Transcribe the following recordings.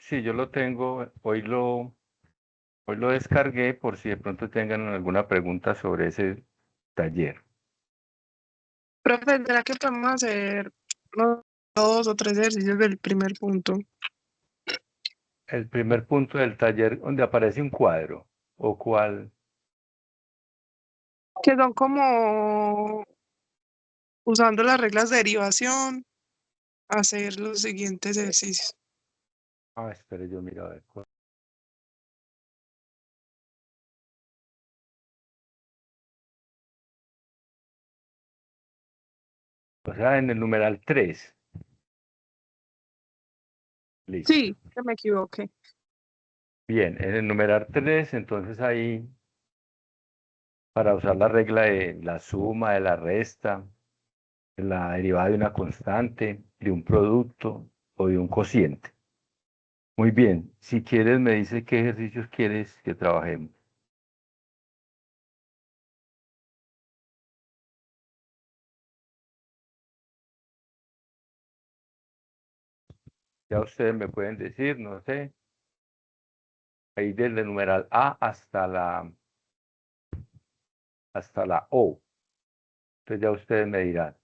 Sí, yo lo tengo, hoy lo descargué por si de pronto tengan alguna pregunta sobre ese taller. Profe, ¿será que podemos hacer unos 2 o 3 ejercicios del primer punto? El primer punto del taller donde aparece un cuadro, o cuál, Que son como usando las reglas de derivación, hacer los siguientes ejercicios. espere, yo miro a ver cuál. O sea, en el numeral 3. Listo. Sí, que me equivoqué. Bien, en el numeral 3, entonces ahí, para usar la regla de la suma, de la resta, de la derivada de una constante, de un producto o de un cociente. Muy bien, si quieres me dice qué ejercicios quieres que trabajemos. Ya ustedes me pueden decir, no sé, ahí desde el numeral A hasta la O. Entonces ya ustedes me dirán.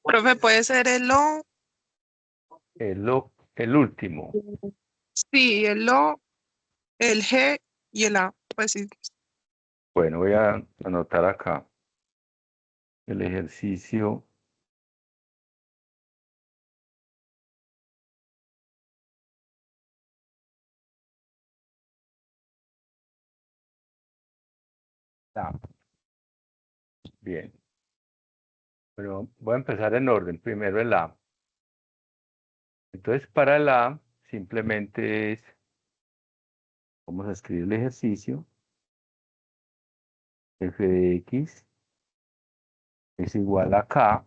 Profe, puede ser el O, El último. sí, el O, el G y el A. Pues sí. Bueno, voy a anotar acá el ejercicio. A. Bien, pero voy a empezar en orden. Primero el A. Entonces para el A simplemente es, vamos a escribir el ejercicio. F de X es igual a K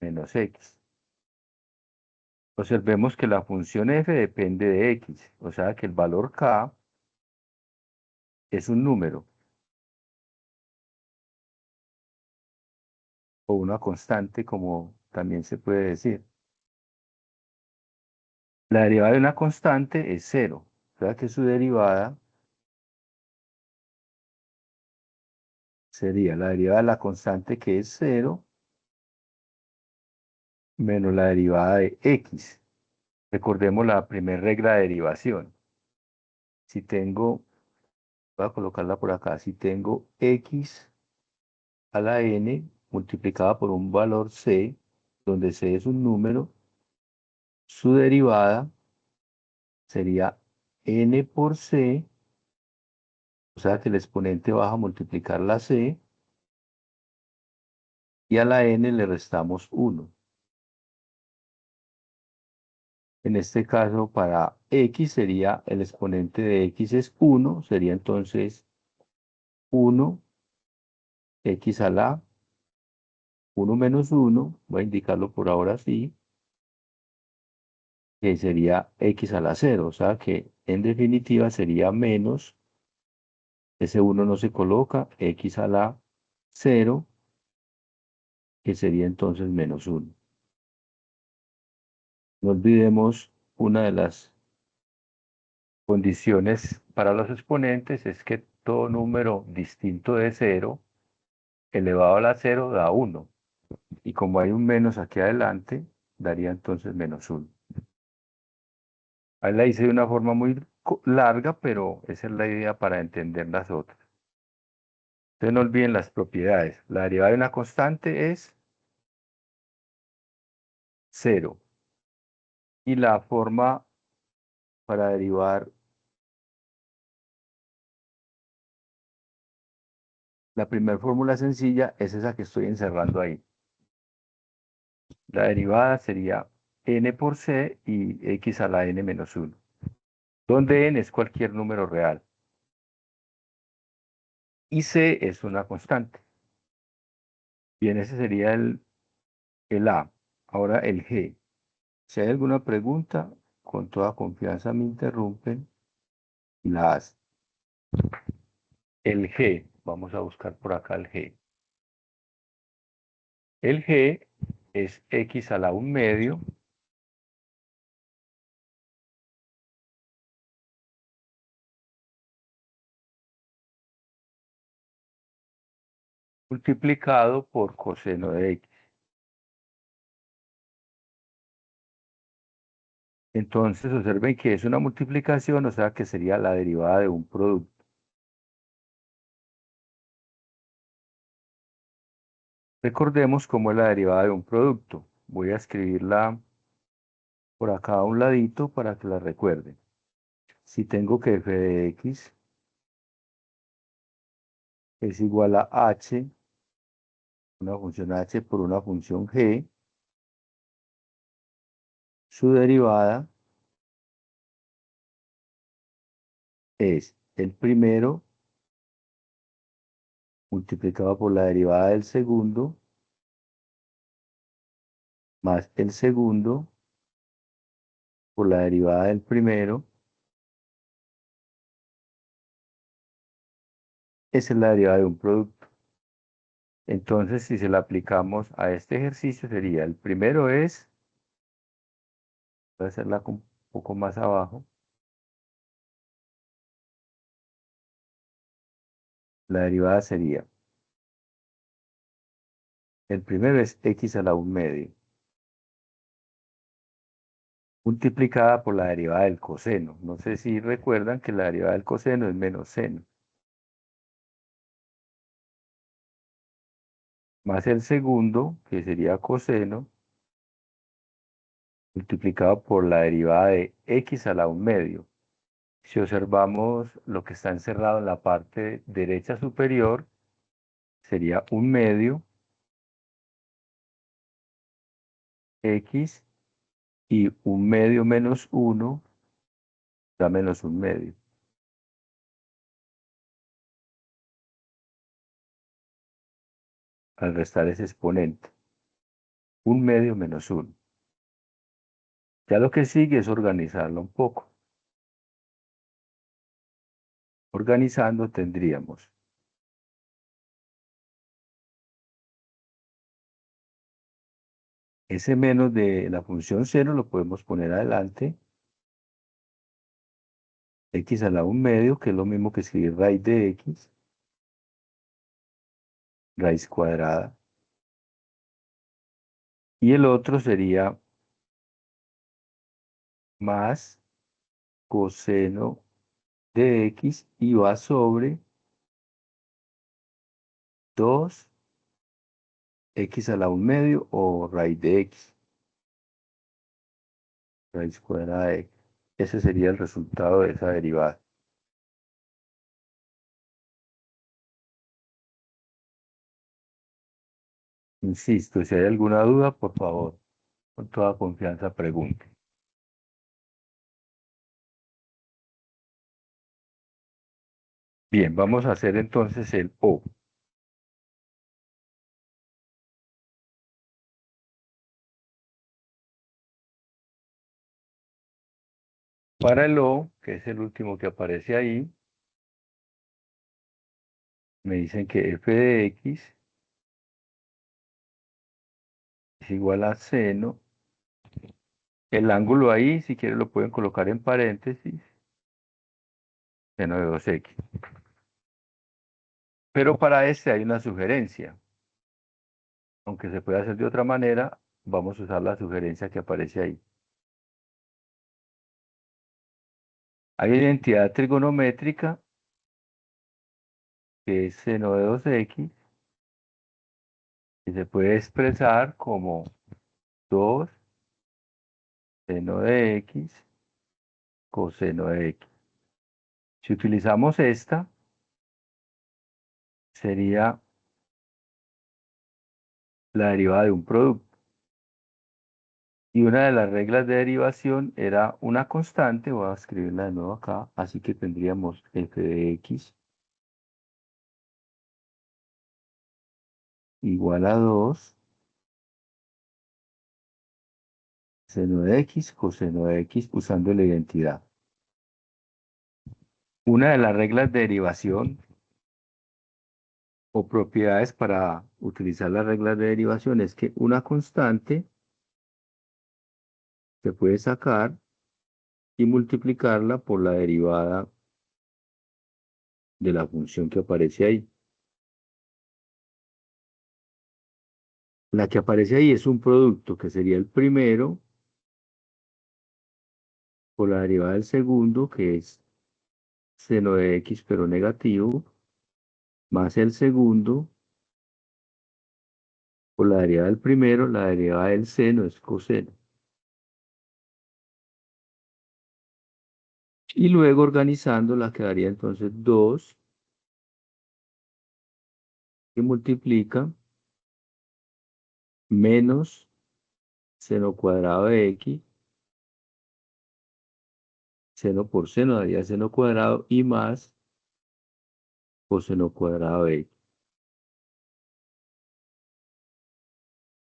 menos X. Observemos que la función f depende de x, o sea que el valor k es un número o una constante, como también se puede decir. La derivada de una constante es cero, o sea que su derivada sería la derivada de la constante, que es cero, menos la derivada de x. Recordemos la primera regla de derivación. Si tengo, voy a colocarla por acá, si tengo x a la n multiplicada por un valor c, donde c es un número, su derivada sería n por c, o sea que el exponente baja a multiplicar la c, y a la n le restamos 1. En este caso, para x sería, el exponente de x es 1, sería entonces 1 x a la 1 menos 1, voy a indicarlo por ahora así, que sería x a la 0, o sea que en definitiva sería menos, ese 1 no se coloca, x a la 0, que sería entonces menos 1. No olvidemos, una de las condiciones para los exponentes es que todo número distinto de 0 elevado a la 0 da 1. Y como hay un menos aquí adelante, daría entonces menos 1. Ahí la hice de una forma muy larga, pero esa es la idea para entender las otras. Entonces no olviden las propiedades. La derivada de una constante es 0. Y la forma para derivar, la primera fórmula sencilla es esa que estoy encerrando ahí. La derivada sería n por c y x a la n menos 1, donde n es cualquier número real y c es una constante. Bien, ese sería el A. Ahora el G. Si hay alguna pregunta, con toda confianza me interrumpen y la hacen. El G. vamos a buscar por acá el g. El g es x a la 1/2 multiplicado por coseno de x. Entonces observen que es una multiplicación, o sea que sería la derivada de un producto. Recordemos cómo es la derivada de un producto. Voy a escribirla por acá a un ladito para que la recuerden. Si tengo que f de x es igual a h, una función h por una función g, su derivada es el primero multiplicado por la derivada del segundo más el segundo por la derivada del primero. Esa es la derivada de un producto. Entonces, si se la aplicamos a este ejercicio, sería el primero es, voy a hacerla un poco más abajo, la derivada sería, el primero es x a la 1/2 multiplicada por la derivada del coseno. No sé si recuerdan que la derivada del coseno es menos seno. Más el segundo, que sería coseno, multiplicado por la derivada de x a la 1/2. Si observamos lo que está encerrado en la parte derecha superior, sería 1/2 x y 1/2 menos 1 da menos 1/2. Al restar ese exponente, 1/2 menos 1. Ya lo que sigue es organizarlo un poco. Organizando tendríamos ese menos de la función seno lo podemos poner adelante, x a la 1/2, que es lo mismo que escribir raíz de x, raíz cuadrada. Y el otro sería más coseno de x y va sobre 2 x a la 1/2 o raíz de x, raíz cuadrada de x. Ese sería el resultado de esa derivada. Insisto, si hay alguna duda, por favor, con toda confianza pregunte. Bien, vamos a hacer entonces el O. Para el O, que es el último que aparece ahí, me dicen que f de x es igual a seno. El ángulo ahí, si quieren, lo pueden colocar en paréntesis, seno de 2x. Pero para este hay una sugerencia. Aunque se puede hacer de otra manera, vamos a usar la sugerencia que aparece ahí. Hay una identidad trigonométrica que es seno de 2x y se puede expresar como 2 seno de x coseno de x. Si utilizamos esta, sería la derivada de un producto. Y una de las reglas de derivación era una constante, voy a escribirla de nuevo acá, así que tendríamos f de x igual a 2 seno de x coseno de x usando la identidad. Una de las reglas de derivación o propiedades para utilizar las reglas de derivación es que una constante se puede sacar y multiplicarla por la derivada de la función que aparece ahí. La que aparece ahí es un producto que sería el primero por la derivada del segundo, que es seno de x pero negativo, más el segundo por la derivada del primero, la derivada del seno es coseno. Y luego organizándola quedaría entonces 2 que multiplica menos seno cuadrado de x, seno por seno daría seno cuadrado y más coseno cuadrado de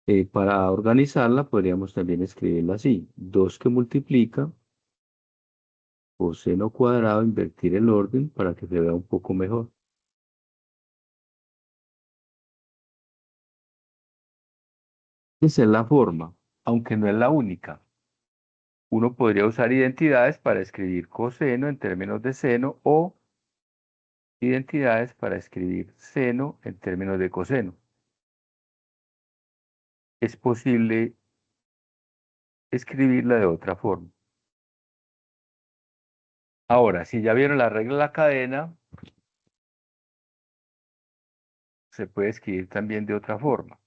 x. Para organizarla podríamos también escribirla así, 2 que multiplica coseno cuadrado, invertir el orden para que se vea un poco mejor. Esa es la forma, aunque no es la única. Uno podría usar identidades para escribir coseno en términos de seno o identidades para escribir seno en términos de coseno. Es posible escribirla de otra forma. Ahora, si ya vieron la regla de la cadena, se puede escribir también de otra forma.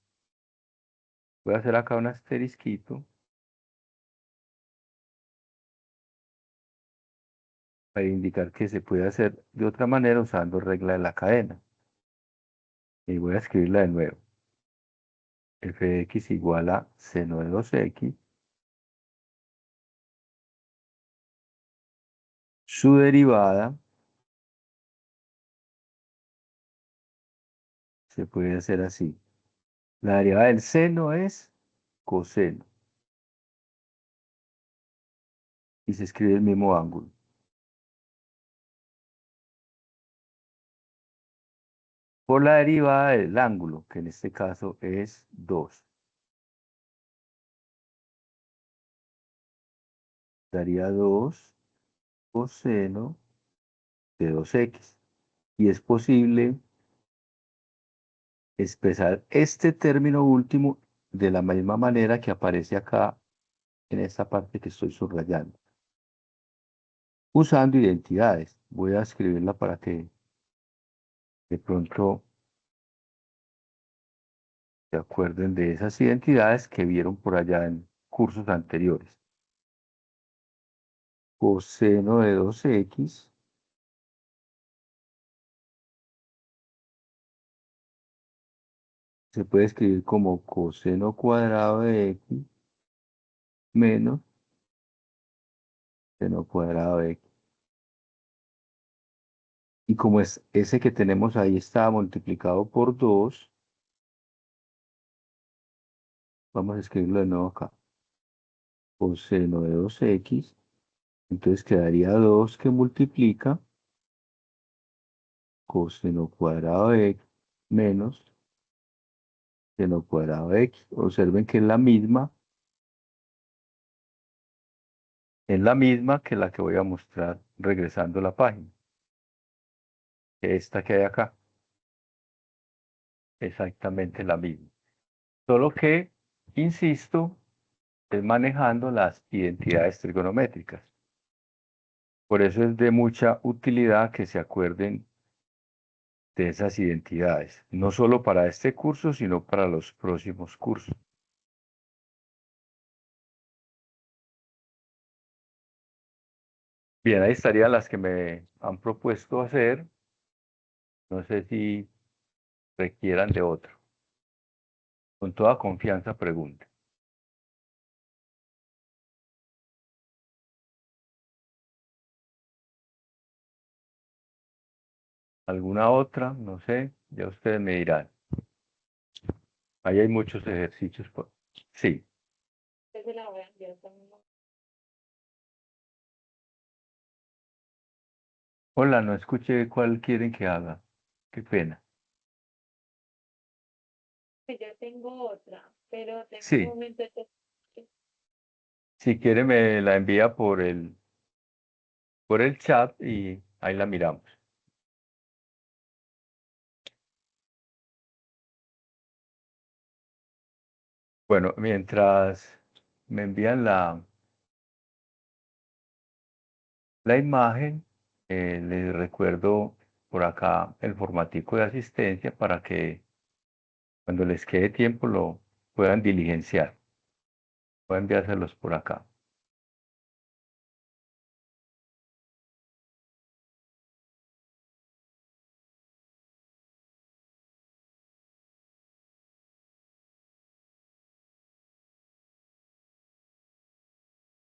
Voy a hacer acá un asterisquito para indicar que se puede hacer de otra manera usando regla de la cadena. Y voy a escribirla de nuevo. F de x igual a seno de 2x. Su derivada se puede hacer así. La derivada del seno es coseno. Y se escribe el mismo ángulo. Por la derivada del ángulo, que en este caso es 2. Daría 2 coseno de 2x. Y es posible expresar este término último de la misma manera que aparece acá en esta parte que estoy subrayando. Usando identidades. Voy a escribirla para que de pronto se acuerden de esas identidades que vieron por allá en cursos anteriores. Coseno de 2x se puede escribir como coseno cuadrado de x menos seno cuadrado de x. Y como es ese que tenemos ahí está multiplicado por 2, vamos a escribirlo de nuevo acá. Coseno de 2x, entonces quedaría 2 que multiplica coseno cuadrado de x menos seno cuadrado de x. Observen que es la misma que la que voy a mostrar regresando a la página. Esta que hay acá, exactamente la misma. Solo que, insisto, es manejando las identidades trigonométricas. Por eso es de mucha utilidad que se acuerden de esas identidades, no solo para este curso, sino para los próximos cursos. Bien, ahí estarían las que me han propuesto hacer. No sé si requieran de otro. Con toda confianza pregunte. ¿Alguna otra? No sé, ya ustedes me dirán. Ahí hay muchos ejercicios. Sí. Hola, no escuché cuál quieren que haga. Qué pena. que yo tengo otra, pero tengo un Sí, momento de... si quiere me la envía por el chat y ahí la miramos. Bueno, mientras me envían la imagen, les recuerdo por acá el formatico de asistencia para que cuando les quede tiempo lo puedan diligenciar. Voy a enviárselos por acá.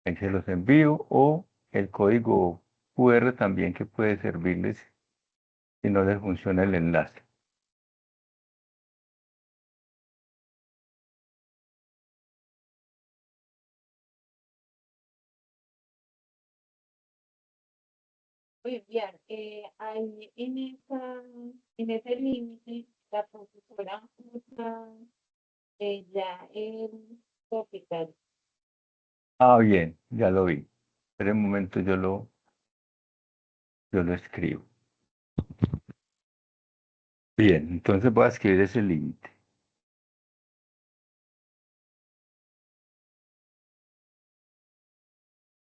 Ahí se los envío o el código QR también que puede servirles si no les funciona el enlace. Voy a enviar. Ahí en ese límite, la profesora usa ya el hospital. Ah, bien, ya lo vi. Espera un momento, yo lo escribo. Bien, entonces voy a escribir ese límite.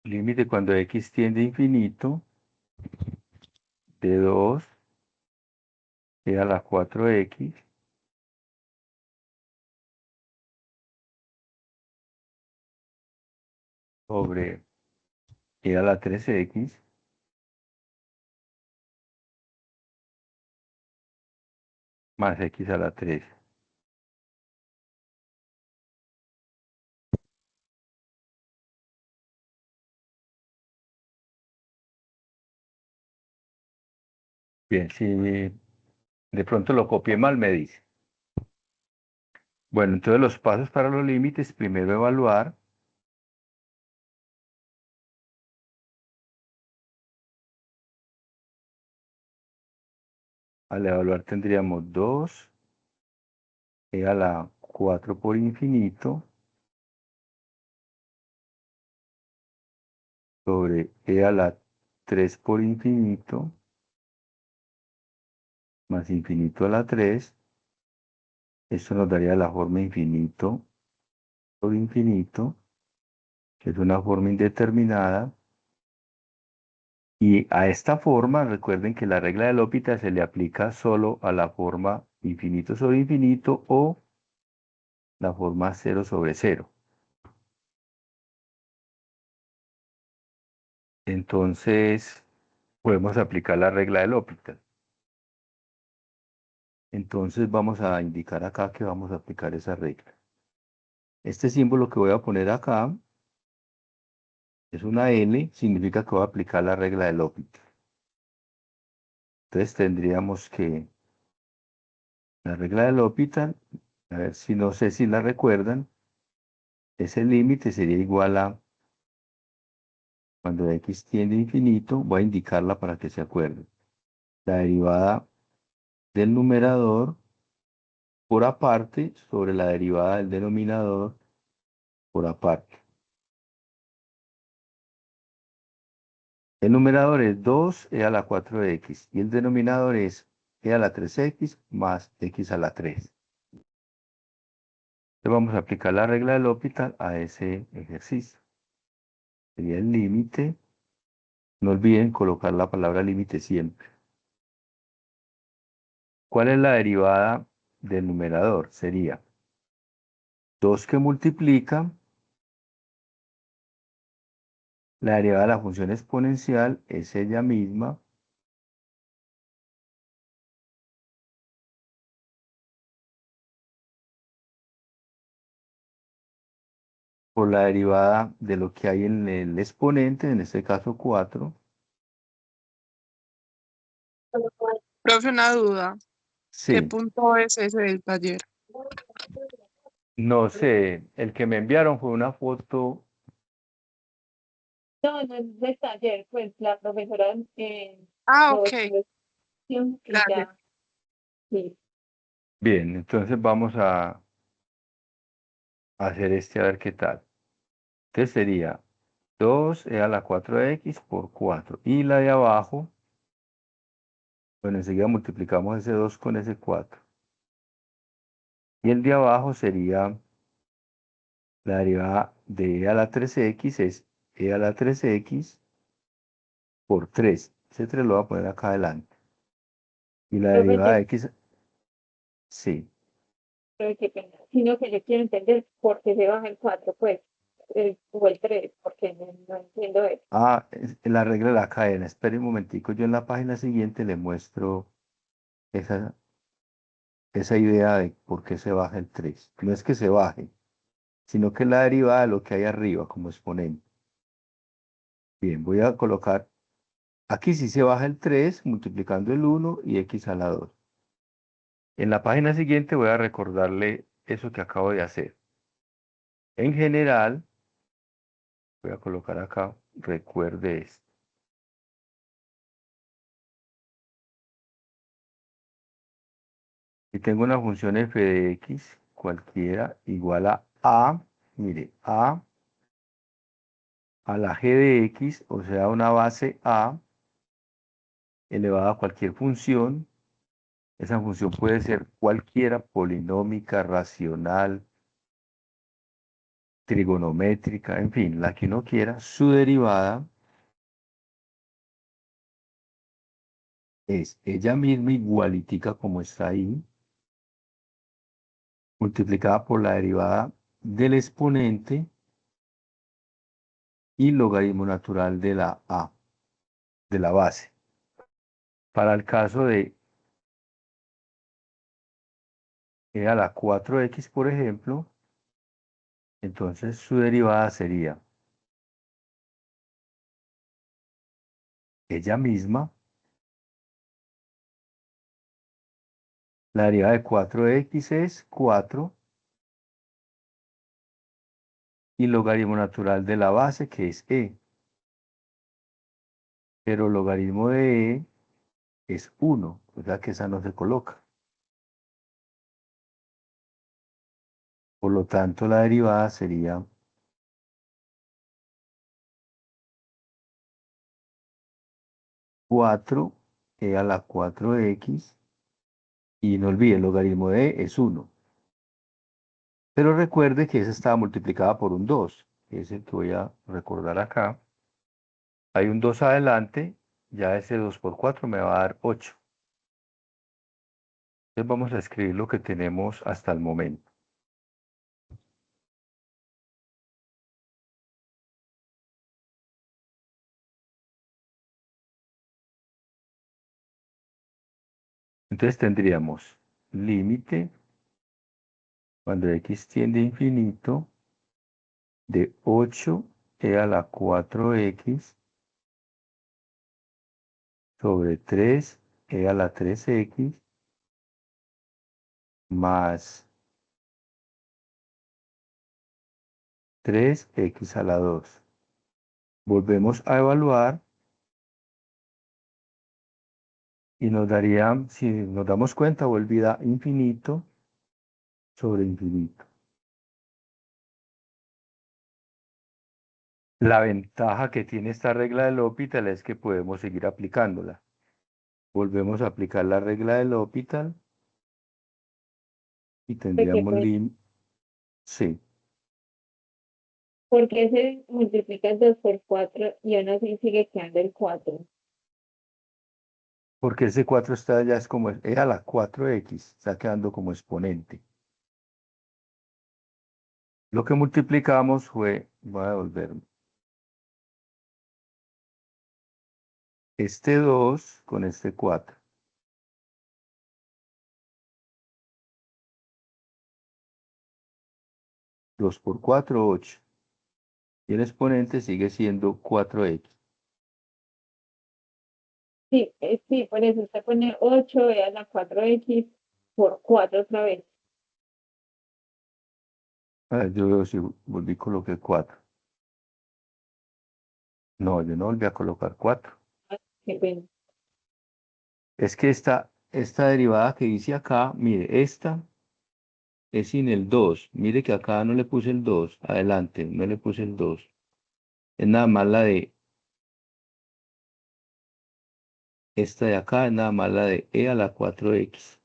Límite cuando x tiende a infinito de 2 a la 4x sobre a la 3x más x a la 3. Bien, si de pronto lo copié mal, me dice. Bueno, entonces los pasos para los límites, primero evaluar. Al evaluar tendríamos 2 a la 4 por infinito sobre a la 3 por infinito más infinito a la 3. Esto nos daría la forma infinito por infinito, que es una forma indeterminada. Y a esta forma, recuerden que la regla de L'Hopital se le aplica solo a la forma infinito sobre infinito o la forma 0 sobre 0. Entonces, podemos aplicar la regla de L'Hopital. Entonces, vamos a indicar acá que vamos a aplicar esa regla. Este símbolo que voy a poner acá es una N, significa que voy a aplicar la regla de L'Hopital. Entonces, tendríamos que la regla de L'Hopital, a ver si no sé si la recuerdan, ese límite sería igual a, cuando x tiende a infinito, voy a indicarla para que se acuerden. La derivada del numerador por aparte sobre la derivada del denominador por aparte. El numerador es 2 a la 4x y el denominador es a la 3x más x a la 3. Entonces vamos a aplicar la regla del L'Hopital a ese ejercicio. Sería el límite. No olviden colocar la palabra límite siempre. ¿Cuál es la derivada del numerador? Sería 2 que multiplica la derivada de la función exponencial, es ella misma, por la derivada de lo que hay en el exponente, en este caso 4. Profe, una duda. ¿Qué Sí, punto es ese del taller? no sé, el que me enviaron fue una foto. No, no es de taller, pues la profesora Ah, lo ok, estudió y gracias. ya, sí. Bien, entonces vamos a hacer este a ver qué tal. Entonces sería 2e a la 4x por 4. Y la de abajo, bueno, enseguida multiplicamos ese 2 con ese 4. Y el de abajo sería la derivada de e a la 3x es e a la 3x por 3. Ese 3 lo voy a poner acá adelante. Y la derivada de Profe, x, sí. qué pena. Sino que yo quiero entender por qué se baja el 4 pues, o el 3 porque no entiendo eso. Ah, la regla de la cadena. Espere un momentico, yo en la página siguiente le muestro esa, esa idea de por qué se baja el 3. No es que se baje, sino que es la derivada de lo que hay arriba como exponente. Bien, voy a colocar, aquí sí se baja el 3 multiplicando el 1 y x a la 2. En la página siguiente voy a recordarle eso que acabo de hacer. En general, voy a colocar acá, recuerde esto. Si tengo una función f de x cualquiera igual a, mire, a la g de x, o sea, una base a elevada a cualquier función. Esa función puede ser cualquiera, polinómica, racional, trigonométrica, en fin, la que uno quiera. Su derivada es ella misma igualitica como está ahí, multiplicada por la derivada del exponente y logaritmo natural de la a, de la base. Para el caso de e a la 4x, por ejemplo, entonces su derivada sería ella misma, la derivada de 4x es 4 y logaritmo natural de la base que es e, pero logaritmo de e es 1, o sea que esa no se coloca. Por lo tanto, la derivada sería 4e a la 4x y no olvide, el logaritmo de e es 1. Pero recuerde que esa estaba multiplicada por un 2, que es el que voy a recordar acá. Hay un 2 adelante, ya ese 2 por 4 me va a dar 8. Entonces vamos a escribir lo que tenemos hasta el momento. Entonces tendríamos límite cuando x tiende a infinito de 8e a la 4x sobre 3e a la 3x más 3x a la 2. Volvemos a evaluar y nos daría, si nos damos cuenta, vuelve a infinito sobre infinito. La ventaja que tiene esta regla del L'Hopital es que podemos seguir aplicándola. Volvemos a aplicar la regla del L'Hopital y Porque, tendríamos pues, sí, porque se multiplica el 2 por 4 y aún así sigue quedando el 4. porque ese 4 está ya es como, es a la 4x, está quedando como exponente. Lo que multiplicamos fue, voy a devolverme, este 2 con este 4. 2 por 4, 8. Y el exponente sigue siendo 4x. Sí, sí, por eso usted pone 8 a la 4x por 4 otra vez. A ver, yo veo si volví y coloqué 4. No, yo no volví a colocar 4. Qué pena. Es que esta esta derivada que hice acá, mire, esta es sin el 2. Mire que acá no le puse el 2. Adelante, no le puse el 2. Es nada más la de esta de acá, es nada más la de e a la 4x.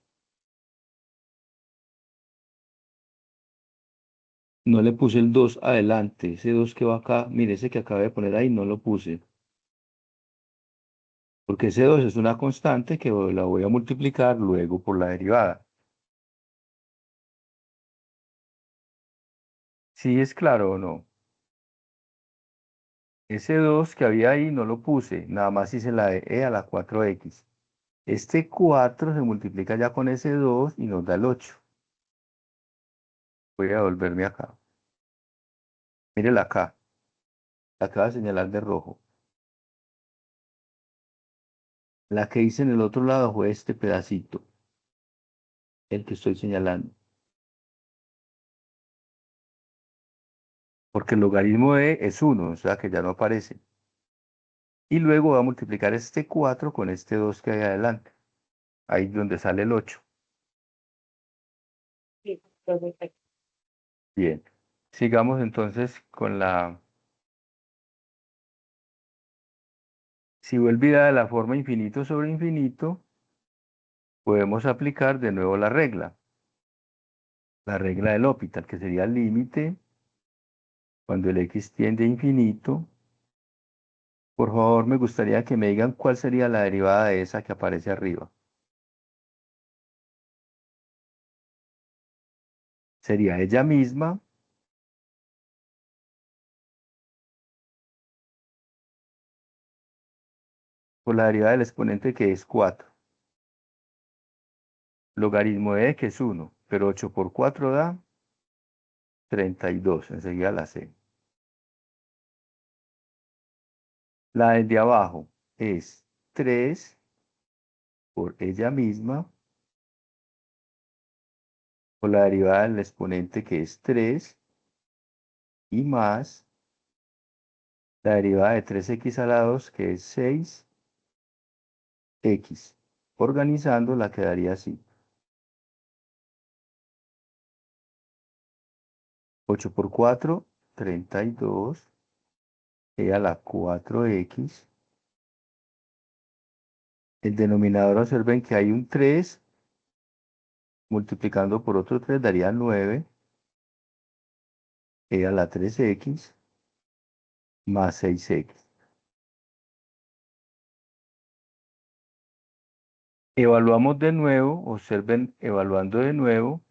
No le puse el 2 adelante. Ese 2 que va acá, mire, ese que acabé de poner ahí, no lo puse. Porque ese 2 es una constante que la voy a multiplicar luego por la derivada. ¿Sí es claro o no? Ese 2 que había ahí no lo puse, nada más hice la de e a la 4x. Este 4 se multiplica ya con ese 2 y nos da el 8. Voy a volverme acá. Mírela acá, la que va a señalar de rojo. La que hice en el otro lado fue este pedacito, el que estoy señalando. Porque el logaritmo de e es 1, o sea que ya no aparece. Y luego voy a multiplicar este 4 con este 2 que hay adelante. Ahí es donde sale el 8. Sí, perfecto. Bien. Sigamos entonces con la... Si vuelve de la forma infinito sobre infinito, podemos aplicar de nuevo la regla. La regla del L'Hopital, que sería el límite cuando el x tiende a infinito. Por favor, me gustaría que me digan cuál sería la derivada de esa que aparece arriba. Sería ella misma por la derivada del exponente que es 4. Logaritmo de e que es 1, pero 8 por 4 da 32. Enseguida la sé. La de abajo es 3 por ella misma por la derivada del exponente que es 3 y más la derivada de 3x a la 2 que es 6x. Organizándola quedaría así. 8 por 4, 32, e a la 4x. El denominador, observen que hay un 3, multiplicando por otro 3 daría 9, e a la 3x, más 6x. Evaluamos de nuevo, observen, evaluando de nuevo,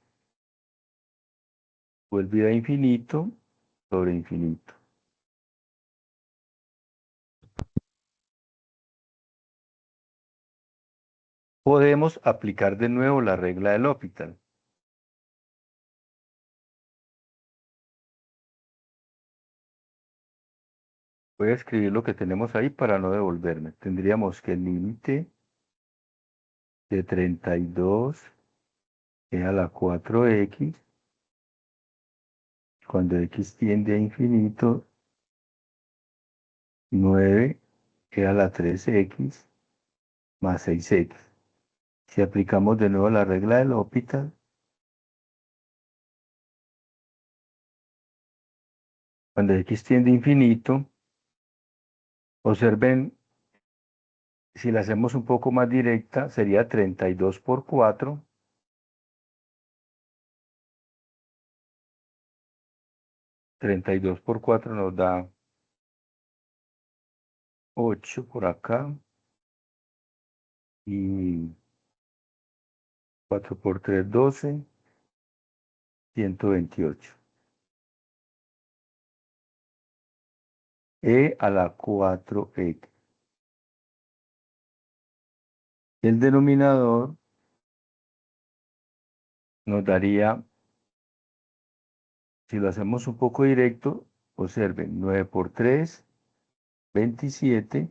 vuelve a infinito sobre infinito. Podemos aplicar de nuevo la regla del L'Hopital. Voy a escribir lo que tenemos ahí para no devolverme. Tendríamos que el límite de 32 e a la 4x, cuando x tiende a infinito, 9 e a la 3x, más 6x. Si aplicamos de nuevo la regla del L'Hopital, cuando x tiende a infinito, observen, si la hacemos un poco más directa, sería 32 por 4. 32 por 4 nos da 8 por acá. Y 4 por 3, 12. 128. E a la 4x. El denominador nos daría, si lo hacemos un poco directo, observen, 9 por 3, 27,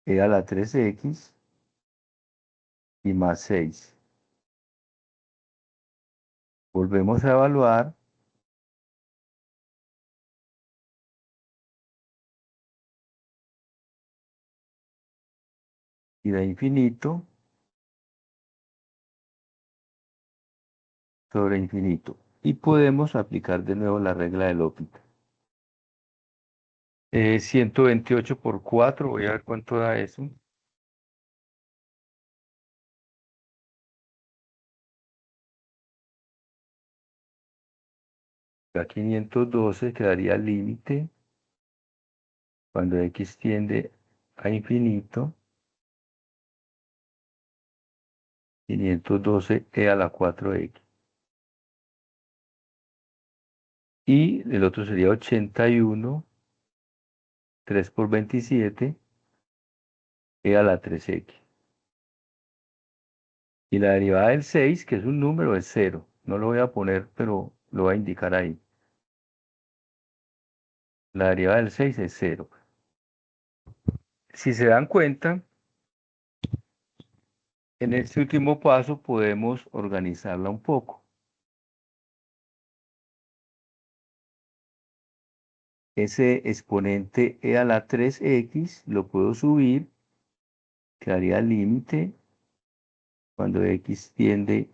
e a la 3x y más 6. Volvemos a evaluar. y da infinito sobre infinito. Y podemos aplicar de nuevo la regla de L'Hopital. 128 por 4, voy a ver cuánto da eso. Da 512, quedaría límite cuando x tiende a infinito. 512 a la 4x. Y el otro sería 81, 3 por 27, a la 3x. Y la derivada del 6, que es un número, es 0. No lo voy a poner, pero lo voy a indicar ahí. La derivada del 6 es 0. Si se dan cuenta, en este último paso podemos organizarla un poco. Ese exponente a la 3x lo puedo subir, quedaría límite cuando x tiende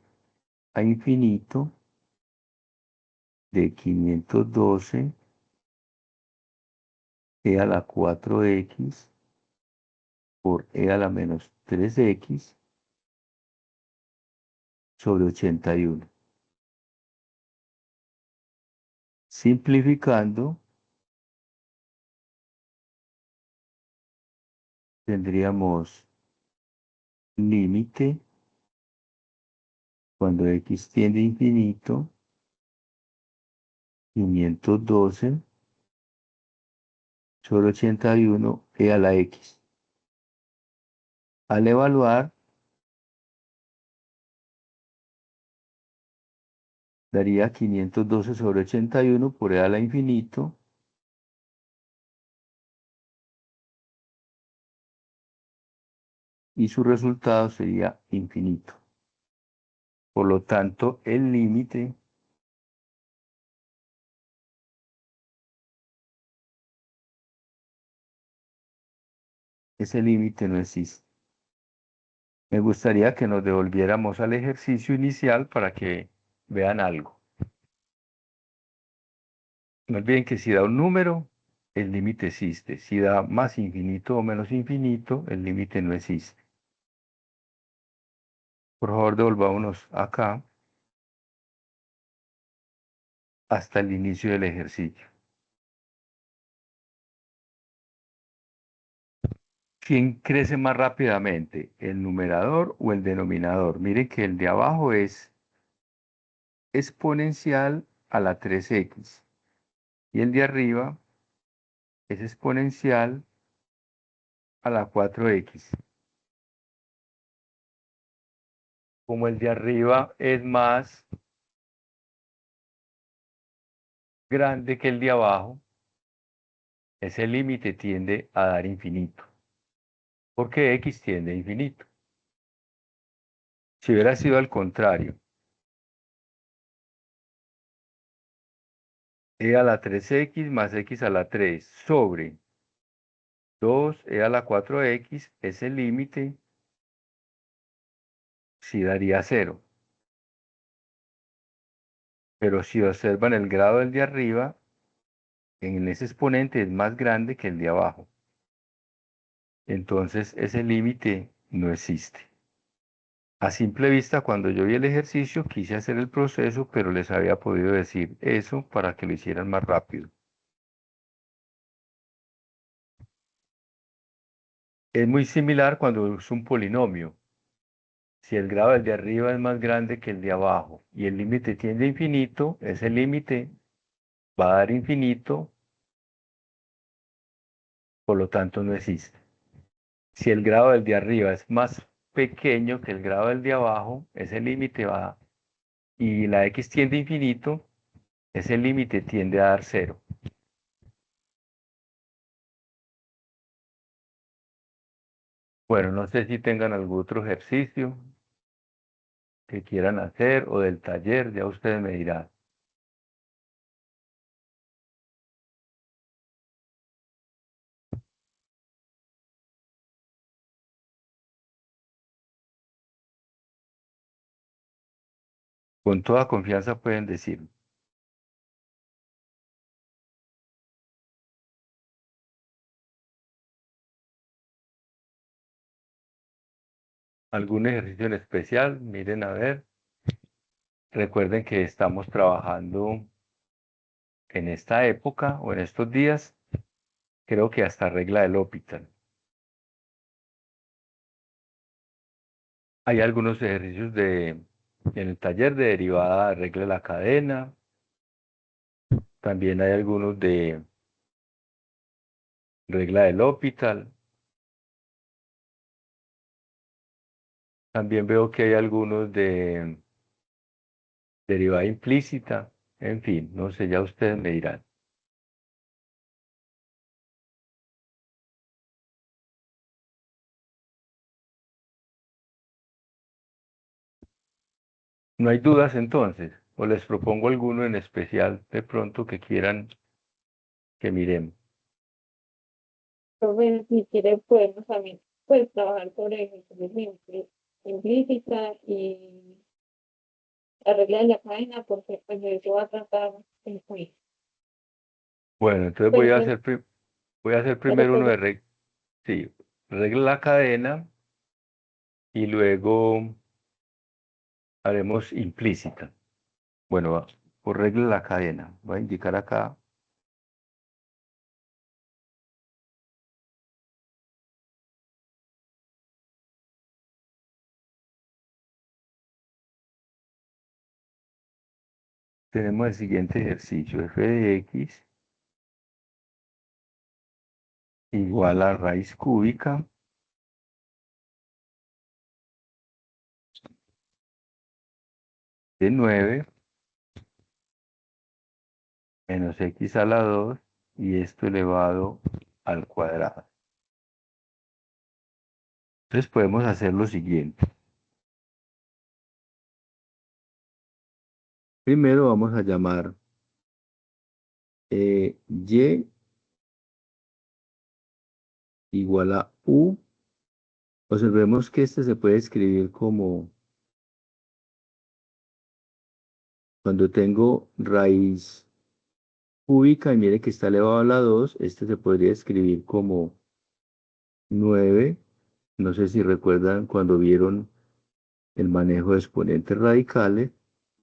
a infinito de 512 a la 4x por a la menos 3x sobre 81. Simplificando, tendríamos límite cuando x tiende a infinito, 512 sobre 81 a la x. Al evaluar, daría 512 sobre 81 por a la infinito, y su resultado sería infinito. Por lo tanto, el límite ese límite no existe. Me gustaría que nos devolviéramos al ejercicio inicial para que vean algo. No olviden que si da un número, el límite existe. Si da más infinito o menos infinito, el límite no existe. Por favor, devolvámonos acá hasta el inicio del ejercicio. ¿Quién crece más rápidamente, el numerador o el denominador? Miren que el de abajo es exponencial a la 3x y el de arriba es exponencial a la 4x. Como el de arriba es más grande que el de abajo, ese límite tiende a dar infinito, porque x tiende a infinito. Si hubiera sido al contrario, a la 3x más x a la 3 sobre 2 a la 4x, ese límite sí daría 0. Pero si observan el grado del de arriba, en ese exponente es más grande que el de abajo. Entonces ese límite no existe. A simple vista, cuando yo vi el ejercicio, quise hacer el proceso, pero les había podido decir eso para que lo hicieran más rápido. Es muy similar cuando es un polinomio. Si el grado del de arriba es más grande que el de abajo y el límite tiende a infinito, ese límite va a dar infinito, por lo tanto no existe. Si el grado del de arriba es más pequeño que el grado del de abajo, ese límite va, y la x tiende a infinito, ese límite tiende a dar 0. Bueno, no sé si tengan algún otro ejercicio que quieran hacer o del taller, ya ustedes me dirán. Con toda confianza pueden decir. ¿Algún ejercicio en especial? Miren a ver. Recuerden que estamos trabajando en esta época o en estos días, creo que hasta regla del L'Hopital. Hay algunos ejercicios en el taller de derivada de regla de la cadena. También hay algunos de regla del L'Hopital. También veo que hay algunos de derivada implícita. En fin, no sé, ya ustedes me dirán. ¿No hay dudas entonces? ¿O les propongo alguno en especial de pronto que quieran que miremos? Entonces, si quiere, podemos también pues, trabajar sobre ejecuciones implícita y la regla de la cadena, porque pues de eso va a tratar el quiz. Bueno, entonces Pero voy a hacer pero primero pues, uno de sí, regla de la cadena y luego haremos implícita. Bueno, por regla de la cadena. Voy a indicar acá. Tenemos el siguiente ejercicio. F de X igual a raíz cúbica de 9 menos X a la 2 y esto elevado al cuadrado. Entonces podemos hacer lo siguiente. Primero vamos a llamar Y igual a U. Observemos que este se puede escribir como cuando tengo raíz cúbica y mire que está elevado a la 2, este se podría escribir como 9. No sé si recuerdan cuando vieron el manejo de exponentes radicales.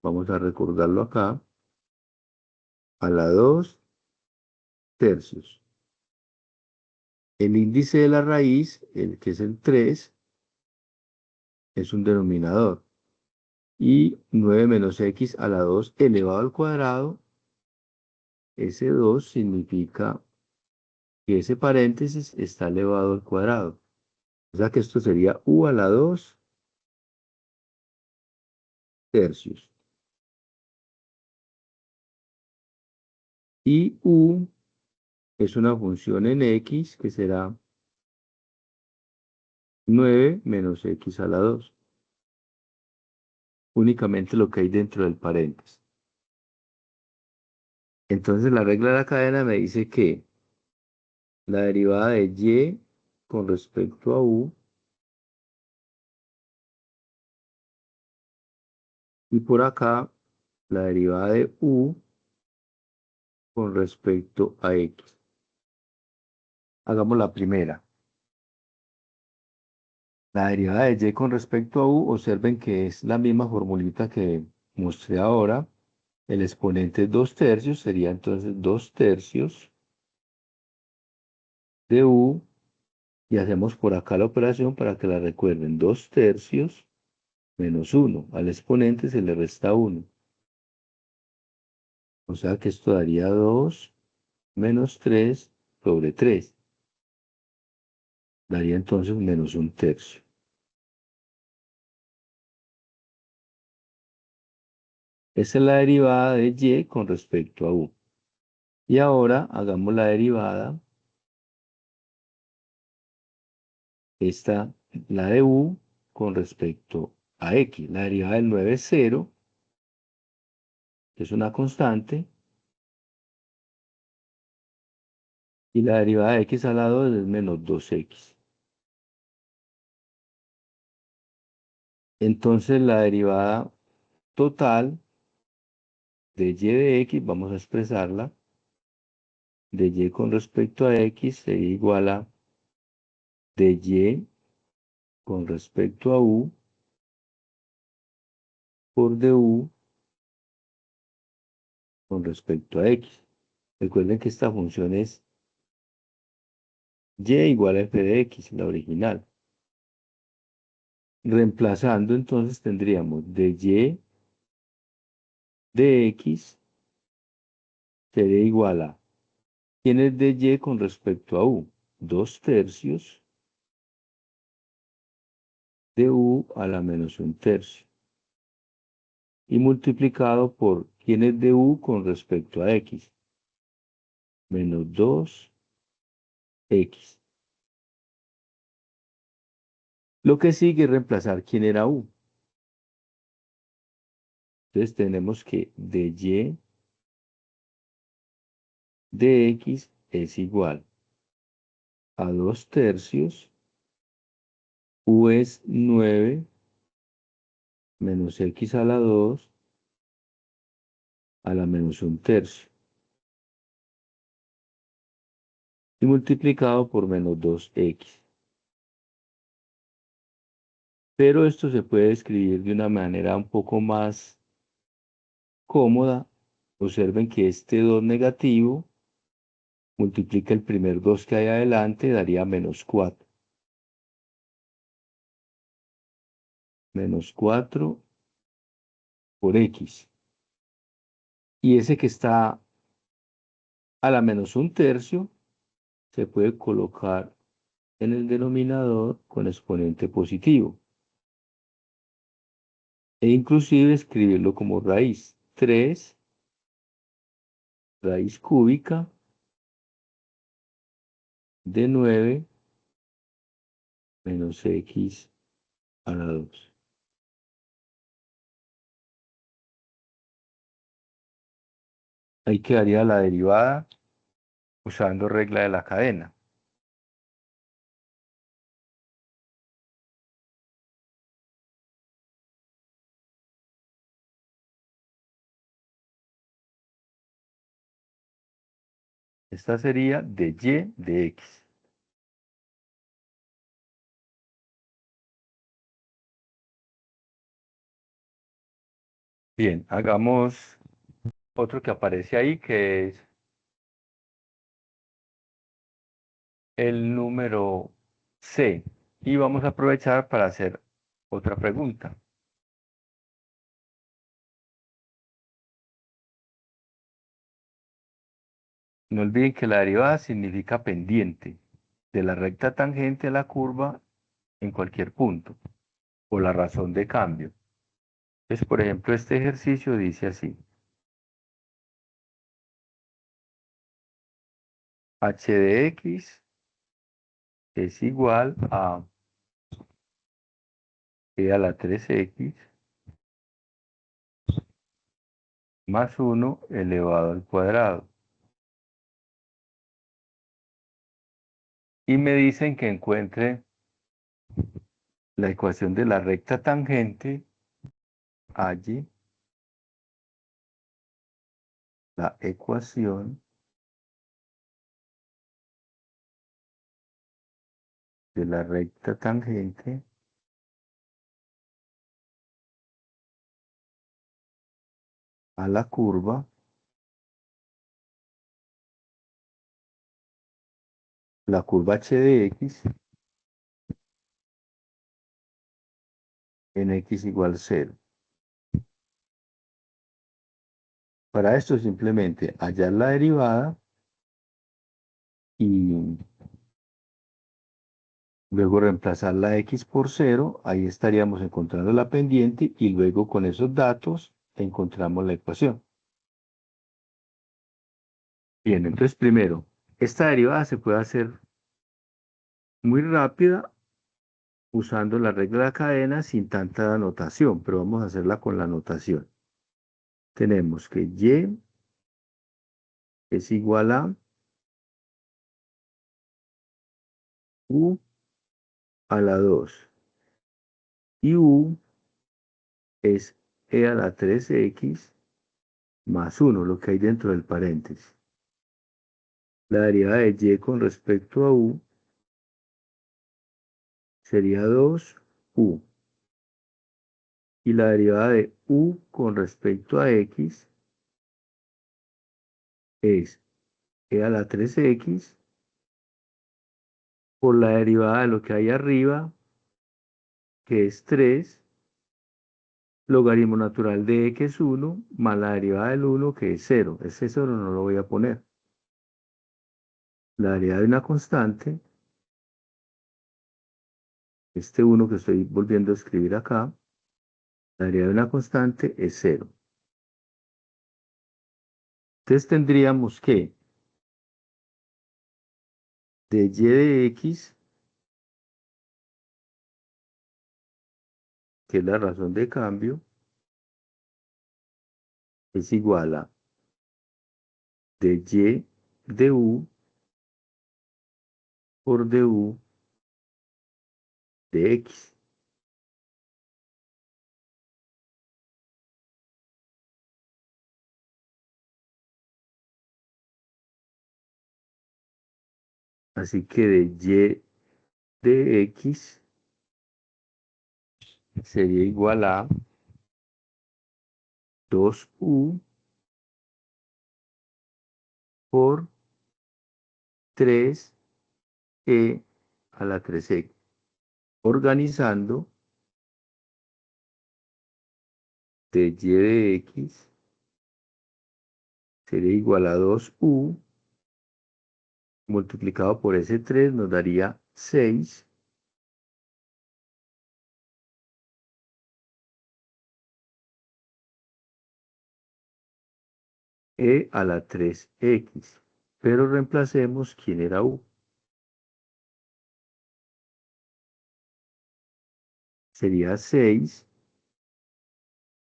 Vamos a recordarlo acá. A la 2 tercios. El índice de la raíz, el que es el 3, es un denominador. Y 9 menos x a la 2 elevado al cuadrado, ese 2 significa que ese paréntesis está elevado al cuadrado. O sea que esto sería u a la 2 tercios. Y u es una función en x que será 9 menos x a la 2. Únicamente lo que hay dentro del paréntesis. Entonces la regla de la cadena me dice que la derivada de y con respecto a u y por acá la derivada de u con respecto a x. Hagamos la primera. La derivada de y con respecto a u, observen que es la misma formulita que mostré ahora. El exponente es 2 tercios, sería entonces 2 tercios de u. Y hacemos por acá la operación para que la recuerden. 2 tercios menos 1. Al exponente se le resta 1. O sea que esto daría 2 menos 3 sobre 3. Daría entonces menos 1 tercio. Esa es la derivada de y con respecto a u. Y ahora hagamos la derivada. Esta, la de u con respecto a x. La derivada del 9 es 0, que es una constante. Y la derivada de x al lado es menos 2x. Entonces la derivada total de y de x, vamos a expresarla, de y con respecto a x sería igual a de y con respecto a u por du con respecto a x. Recuerden que esta función es y igual a f de x, la original. Reemplazando, entonces tendríamos de y de x sería igual a, ¿quién es de y con respecto a u? 2/3 de u a la menos 1/3. Y multiplicado por, ¿quién es de u con respecto a x? Menos 2x. Lo que sigue es reemplazar quién era u. Entonces tenemos que de y de x es igual a 2/3. U es 9 menos x a la 2 a la menos 1/3. Y multiplicado por menos 2x. Pero esto se puede escribir de una manera un poco más cómoda. Observen que este 2 negativo multiplica el primer 2 que hay adelante, daría menos 4. Menos 4 por x. Y ese que está a la menos 1/3 se puede colocar en el denominador con exponente positivo. E inclusive escribirlo como raíz. 3 raíz cúbica de 9 menos x a la 2. Ahí quedaría la derivada usando regla de la cadena. Esta sería de y de x. Bien, hagamos otro que aparece ahí, que es el número C. Y vamos a aprovechar para hacer otra pregunta. No olviden que la derivada significa pendiente de la recta tangente a la curva en cualquier punto, o la razón de cambio. Entonces, por ejemplo, este ejercicio dice así. H de x es igual a e a la 3x más 1 elevado al cuadrado. Y me dicen que encuentre la ecuación de la recta tangente, allí, la ecuación de la recta tangente a la curva h de x en x igual 0. Para esto simplemente hallar la derivada y luego reemplazar la x por 0, ahí estaríamos encontrando la pendiente y luego con esos datos encontramos la ecuación. Bien, entonces primero, esta derivada se puede hacer muy rápida usando la regla de la cadena sin tanta anotación, pero vamos a hacerla con la anotación. Tenemos que y es igual a u a la 2 y u es e a la 3x más 1, lo que hay dentro del paréntesis. La derivada de y con respecto a u sería 2u. Y la derivada de u con respecto a x es e a la 3x por la derivada de lo que hay arriba, que es 3, logaritmo natural de e, que es 1, más la derivada del 1, que es 0. Ese 0 no lo voy a poner. La derivada de una constante, este 1 que estoy volviendo a escribir acá, la derivada de una constante es 0. Entonces tendríamos que de y de x, que es la razón de cambio, es igual a de y de u por du de x. Así que de y de x sería igual a 2u por 3e a la 3x. Organizando, de y de x sería igual a 2u multiplicado por ese 3 nos daría 6 e a la 3x. Pero reemplacemos quién era u. Sería 6,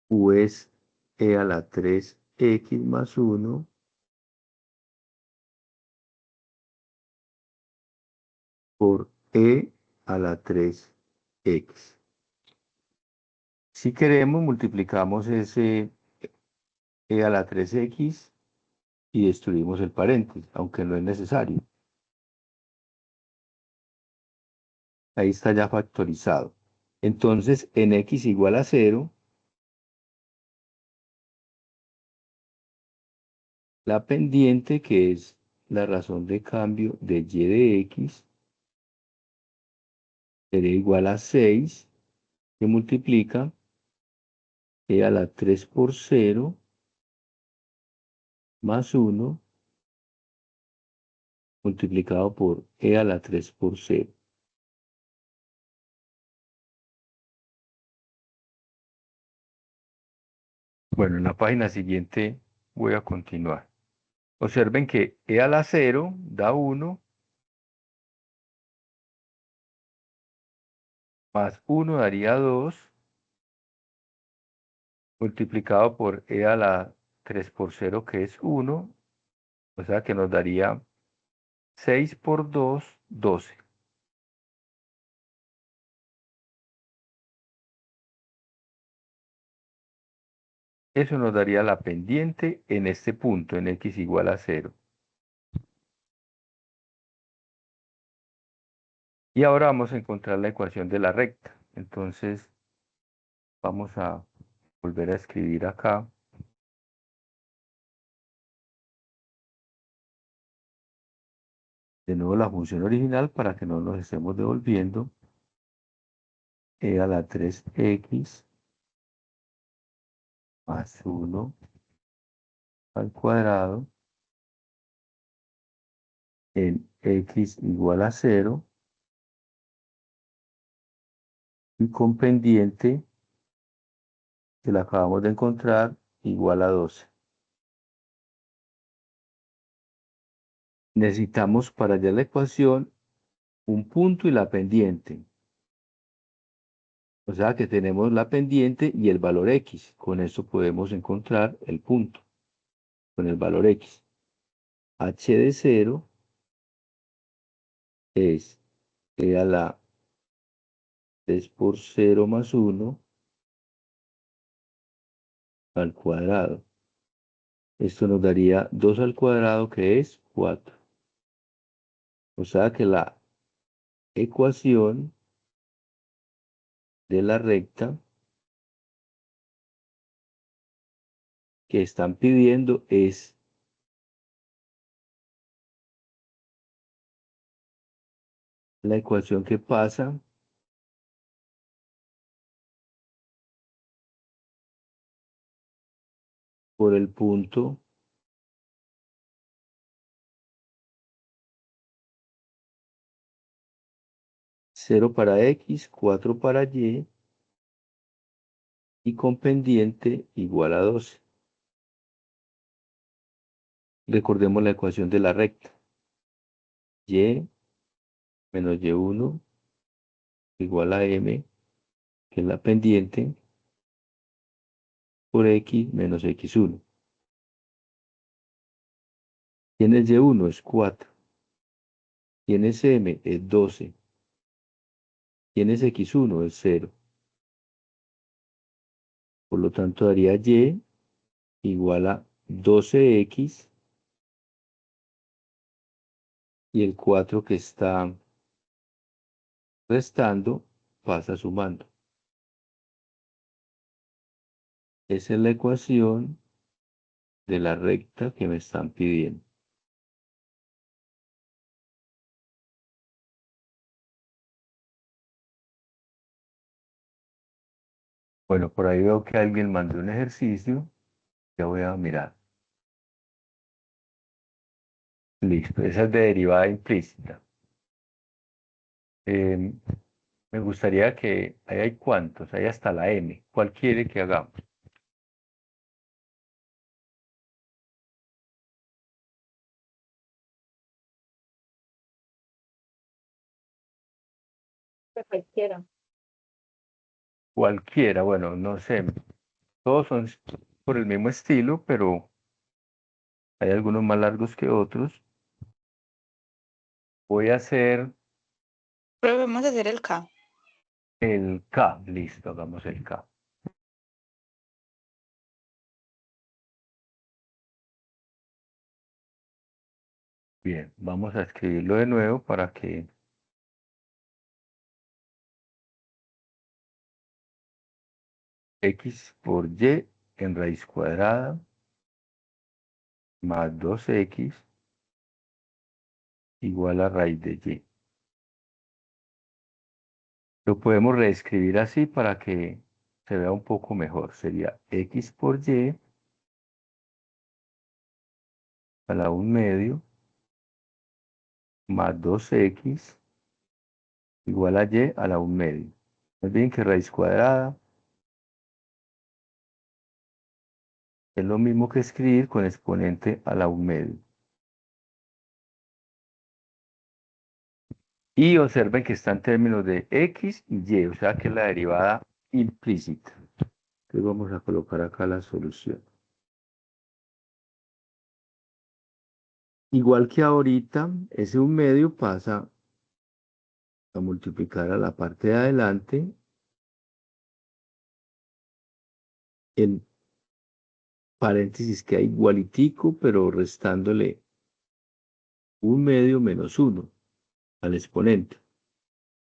u es e a la 3x más 1 por e a la 3x. Si queremos, multiplicamos ese e a la 3x y destruimos el paréntesis, aunque no es necesario. Ahí está ya factorizado. Entonces, en x igual a 0, la pendiente, que es la razón de cambio de y de x, sería igual a 6, que multiplica e a la 3 por 0 más 1 multiplicado por e a la 3 por 0. Bueno, en la página siguiente voy a continuar. Observen que e a la 0 da 1, más 1 daría 2, multiplicado por e a la 3 por 0, que es 1, o sea que nos daría 6 por 2, 12. Eso nos daría la pendiente en este punto, en x igual a 0. Y ahora vamos a encontrar la ecuación de la recta. Entonces, vamos a volver a escribir acá. De nuevo la función original para que no nos estemos devolviendo. E a la 3x más 1 al cuadrado en x igual a 0 y con pendiente, que la acabamos de encontrar, igual a 12. Necesitamos para hallar la ecuación un punto y la pendiente. O sea que tenemos la pendiente y el valor x. Con eso podemos encontrar el punto con el valor x. H de 0 es e a la 3 por 0 más 1 al cuadrado. Esto nos daría 2 al cuadrado, que es 4. O sea que la ecuación de la recta que están pidiendo es la ecuación que pasa por el punto 0 para X, 4 para Y, y con pendiente igual a 12. Recordemos la ecuación de la recta. Y menos Y1 igual a M, que es la pendiente, por X menos X1. Tienes Y1 es 4. Tienes M es 12. Tienes X1 es 0. Por lo tanto daría Y igual a 12X, y el 4 que está restando pasa sumando. Esa es la ecuación de la recta que me están pidiendo. Bueno, por ahí veo que alguien mandó un ejercicio. Ya voy a mirar. Listo, esa es de derivada implícita. Em, Me gustaría que, ahí hay cuántos, hay hasta la m. ¿Cuál quiere que hagamos? Que cualquiera. Cualquiera, bueno, no sé. Todos son por el mismo estilo, pero hay algunos más largos que otros. Voy a hacer Probemos a hacer el K. el K. Listo, hagamos el K. Bien, vamos a escribirlo de nuevo para que X por Y en raíz cuadrada más 2X igual a raíz de Y. Lo podemos reescribir así para que se vea un poco mejor. Sería X por Y a la 1/2 más 2X igual a Y a la 1/2. No olviden que raíz cuadrada es lo mismo que escribir con exponente a la 1/2. Y observen que está en términos de X y Y, o sea que es la derivada implícita. Entonces vamos a colocar acá la solución. Igual que ahorita, ese 1/2 pasa a multiplicar a la parte de adelante en paréntesis, queda igualitico, pero restándole 1/2 menos 1 al exponente,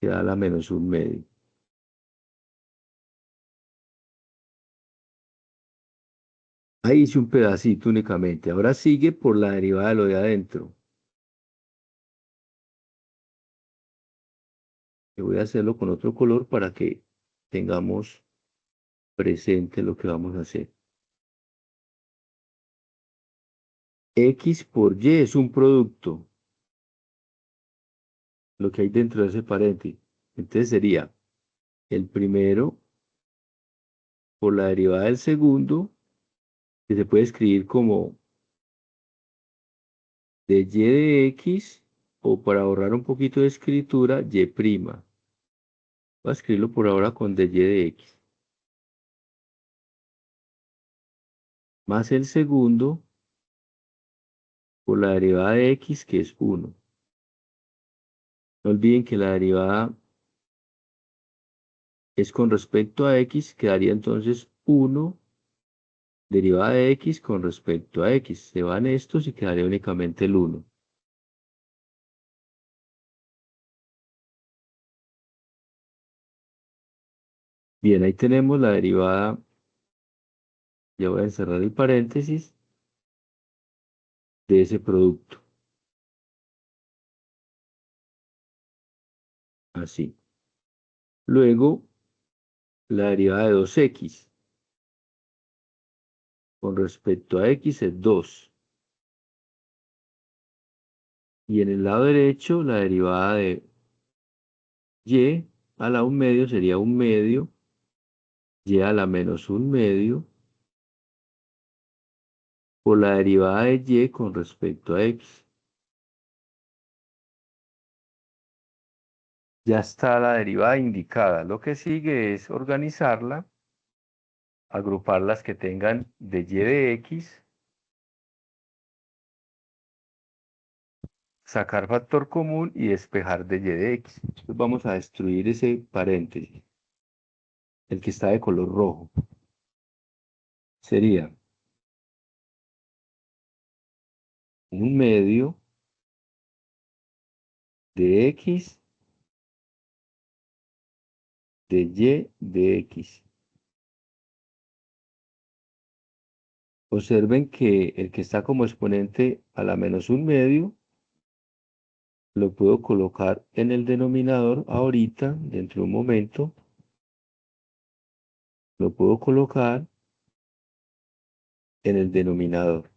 que da la menos 1/2. Ahí hice un pedacito únicamente. Ahora sigue por la derivada de lo de adentro. Yo voy a hacerlo con otro color para que tengamos presente lo que vamos a hacer. X por Y es un producto, lo que hay dentro de ese paréntesis. Entonces sería el primero por la derivada del segundo, que se puede escribir como de Y de X, o para ahorrar un poquito de escritura, Y'. Voy a escribirlo por ahora con de Y de X. Más el segundo por la derivada de X, que es 1. No olviden que la derivada es con respecto a X, quedaría entonces 1 Derivada de x con respecto a x. Se van estos y quedaría únicamente el 1. Bien, ahí tenemos la derivada. Ya voy a encerrar el paréntesis de ese producto. Así. Luego, la derivada de 2x con respecto a x es 2. Y en el lado derecho, la derivada de y a la 1/2 sería 1/2, y a la menos 1/2, por la derivada de y con respecto a x. Ya está la derivada indicada. Lo que sigue es organizarla, agrupar las que tengan de y de x, sacar factor común y despejar de y de x. Entonces vamos a destruir ese paréntesis, el que está de color rojo. Sería 1/2 de x de y de x. Observen que el que está como exponente a la menos 1/2 lo puedo colocar en el denominador ahorita, dentro de un momento. Lo puedo colocar en el denominador.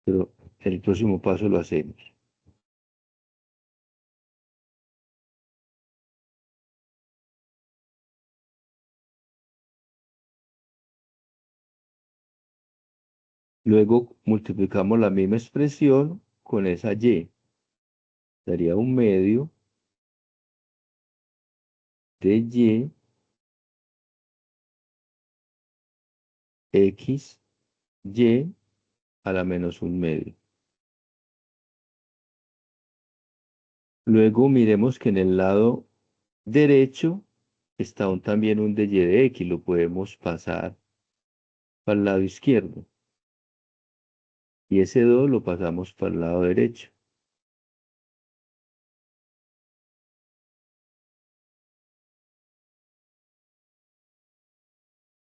Pero en el próximo paso lo hacemos. Luego multiplicamos la misma expresión con esa y. Daría 1/2 de y x y a la menos 1/2. Luego miremos que en el lado derecho está también un de y de x. Lo podemos pasar para el lado izquierdo. Y ese 2 lo pasamos para el lado derecho.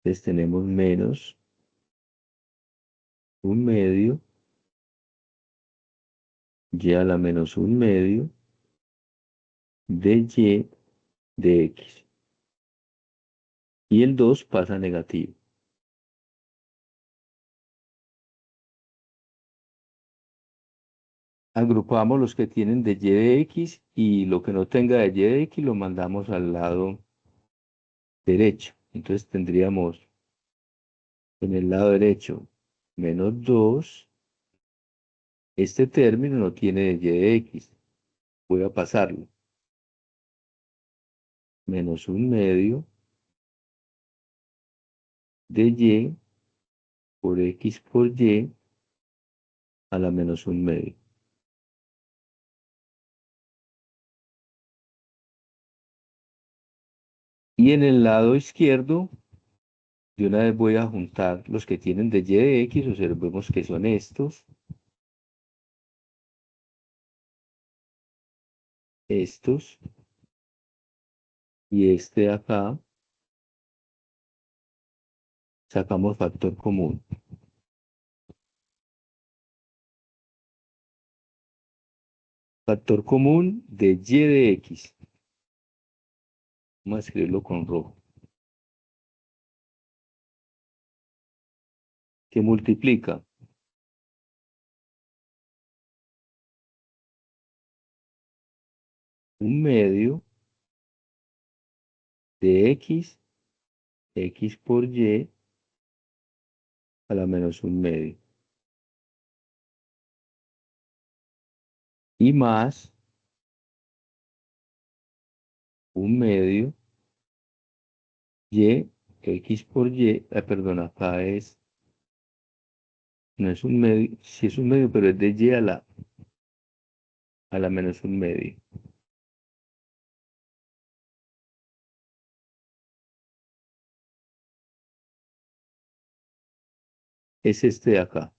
Entonces tenemos menos 1/2 y a la menos 1/2 de y de x. Y el 2 pasa negativo. Agrupamos los que tienen de y de x y lo que no tenga de y de x lo mandamos al lado derecho. Entonces tendríamos en el lado derecho menos 2. Este término no tiene de y de x. Voy a pasarlo. Menos 1/2 de y por x por y a la menos 1/2. Y en el lado izquierdo, de una vez voy a juntar los que tienen de y de x. Observemos que son estos. Estos. Y este de acá. Sacamos factor común. Factor común de y de x. Vamos a escribirlo con rojo. Que multiplica 1/2 de x, x por y a la menos 1/2. Y más 1/2 y, x por y, perdón, acá es, no es 1/2, sí es 1/2, pero es de y a la menos 1/2. es este de acá.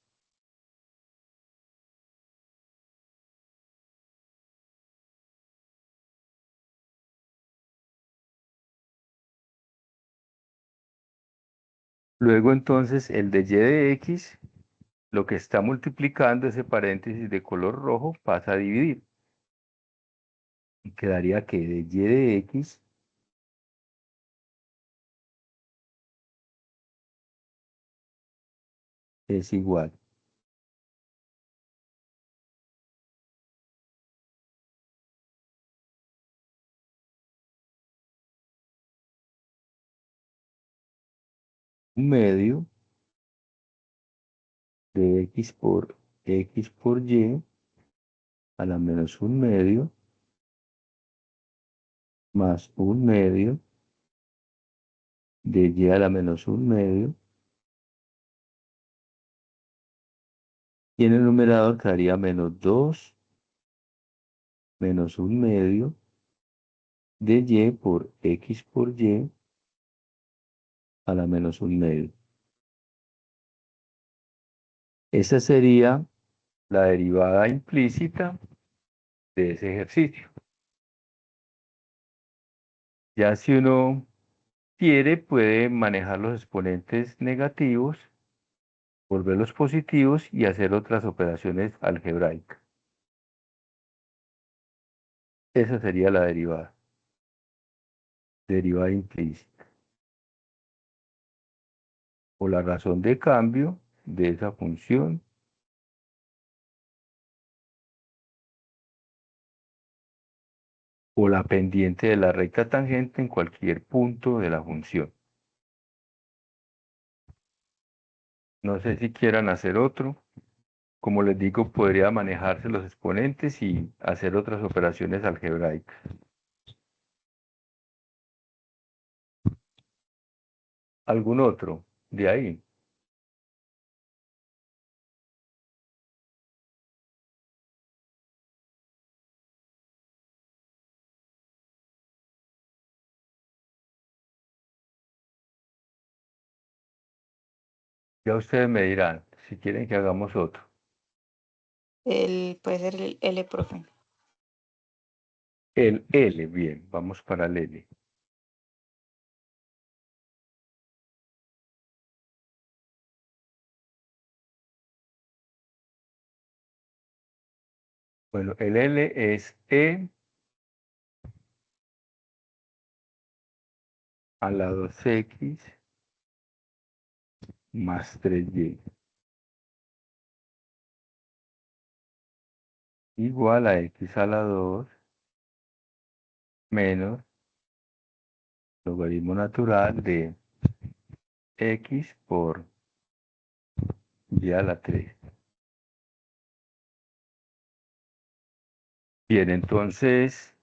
Luego entonces el de y de x, lo que está multiplicando ese paréntesis de color rojo pasa a dividir. Y quedaría que de y de x es igual un medio de x por y a la menos un medio más un medio de y a la menos un medio. Y en el numerador quedaría menos 2 menos un medio de y por y a la menos un medio. Esa sería la derivada implícita de ese ejercicio. Ya si uno quiere, puede manejar los exponentes negativos, volverlos positivos y hacer otras operaciones algebraicas. Esa sería la derivada implícita. O la razón de cambio de esa función o la pendiente de la recta tangente en cualquier punto de la función. No sé si quieran hacer otro. Como les digo, podría manejarse los exponentes y hacer otras operaciones algebraicas. ¿Algún otro de ahí? Ya ustedes me dirán si quieren que hagamos otro. Puede ser el L, profe. El L, bien, vamos para el L. Bueno, el L es E a la 2x más 3y igual a x a la 2 menos logaritmo natural de x por y a la 3. Bien, entonces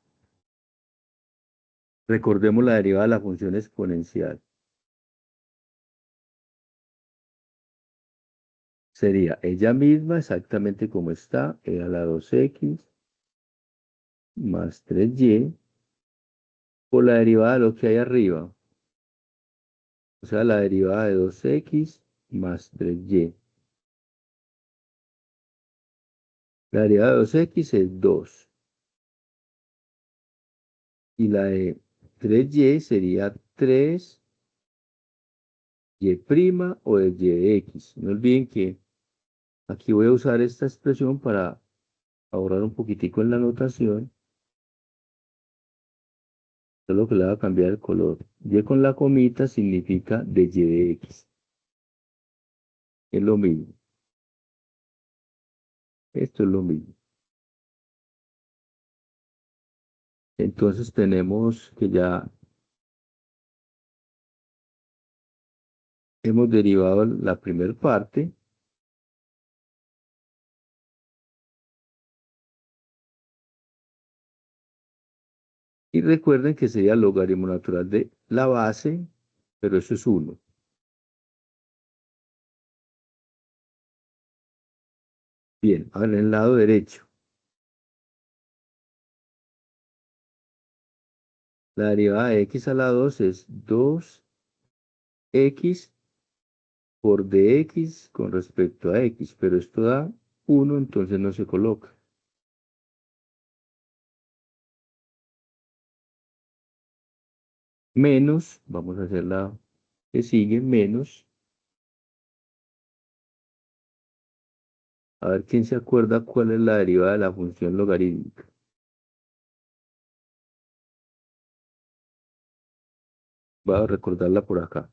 recordemos la derivada de la función exponencial. Sería ella misma exactamente como está, e a la 2x más 3y por la derivada de lo que hay arriba. O sea, la derivada de 2x más 3y. La derivada de 2x es 2. Y la de 3y sería 3y' o de y de x. No olviden que aquí voy a usar esta expresión para ahorrar un poquitico en la notación. Solo que le va a cambiar el color. Y con la comita significa de y de x. Es lo mismo. Esto es lo mismo. Entonces tenemos que ya hemos derivado la primera parte. Y recuerden que sería logaritmo natural de la base, pero eso es 1. Bien, ahora en el lado derecho. La derivada de x a la 2 es 2x por dx con respecto a x, pero esto da 1, entonces no se coloca. Menos, vamos a hacer la que sigue, menos. A ver quién se acuerda cuál es la derivada de la función logarítmica. Voy a recordarla por acá.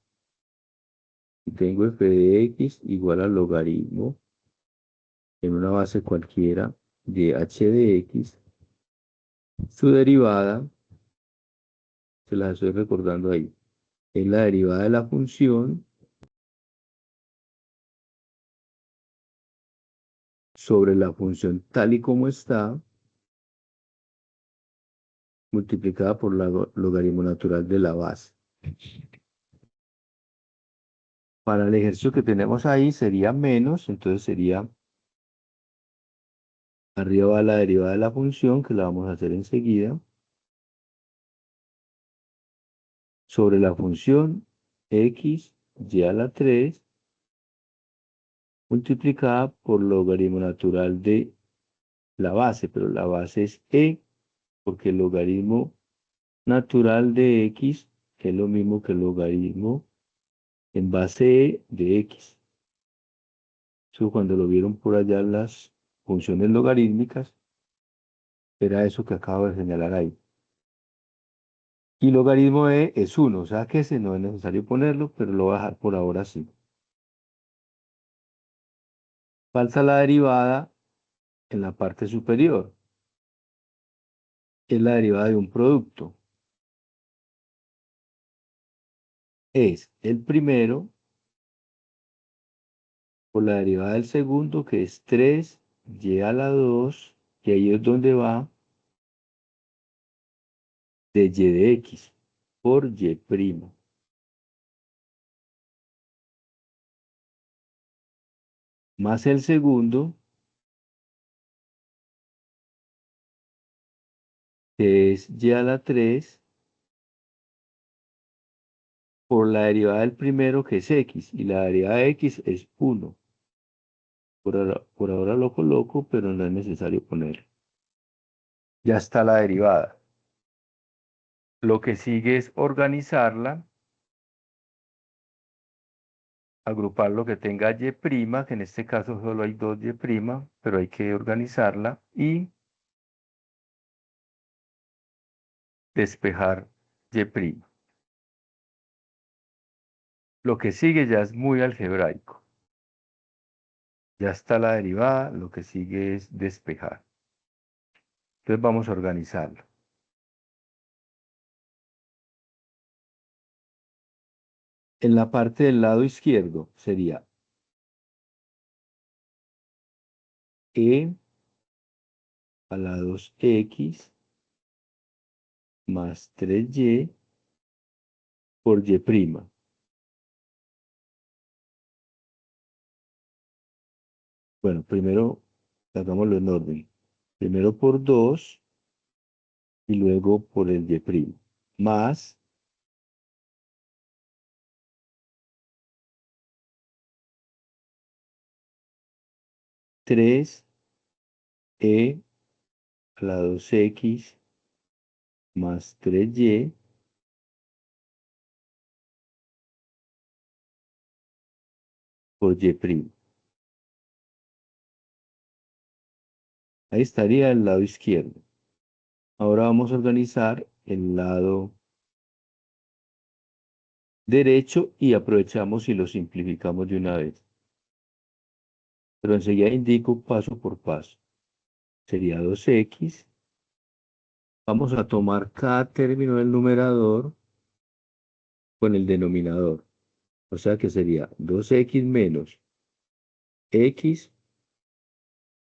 Si tengo f de x igual al logaritmo en una base cualquiera de h de x, su derivada, se la estoy recordando ahí, es la derivada de la función sobre la función tal y como está, multiplicada por la logaritmo natural de la base. Para el ejercicio que tenemos ahí sería menos, entonces sería, arriba va la derivada de la función, que la vamos a hacer enseguida, sobre la función x y a la 3, multiplicada por logaritmo natural de la base, pero la base es e, porque el logaritmo natural de x es lo mismo que el logaritmo en base e de x. Eso cuando lo vieron por allá las funciones logarítmicas, era eso que acabo de señalar ahí. Y logaritmo e es 1, o sea que ese no es necesario ponerlo, pero lo voy a dejar por ahora así. Falta la derivada en la parte superior. Es la derivada de un producto. Es el primero por la derivada del segundo, que es 3y a la 2, y ahí es donde va de y de x por y primo. Más el segundo, que es y a la 3, por la derivada del primero, que es x, y la derivada de x es 1. Por ahora lo coloco, pero no es necesario ponerlo. Ya está la derivada. Lo que sigue es organizarla, agrupar lo que tenga y', que en este caso solo hay 2y', pero hay que organizarla y despejar y'. Lo que sigue ya es muy algebraico. Ya está la derivada, lo que sigue es despejar. Entonces vamos a organizarlo. En la parte del lado izquierdo sería e a la 2x más 3y por y'. Bueno, primero hagámoslo en orden. Primero por 2 y luego por el y'. Más 3e a la 2x más 3y por y'. Ahí estaría el lado izquierdo. Ahora vamos a organizar el lado derecho y aprovechamos y lo simplificamos de una vez. Pero enseguida indico paso por paso. Sería 2x. Vamos a tomar cada término del numerador con el denominador. O sea que sería 2x menos x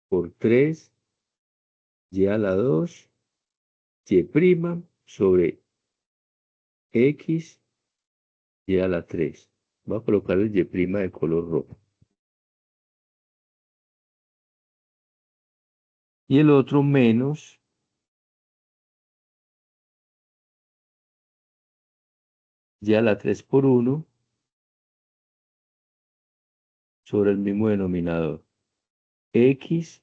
por 3 y a la 2 y' sobre x y a la 3. Voy a colocar el y' de color rojo. Y el otro menos y a la 3 por 1 sobre el mismo denominador. X,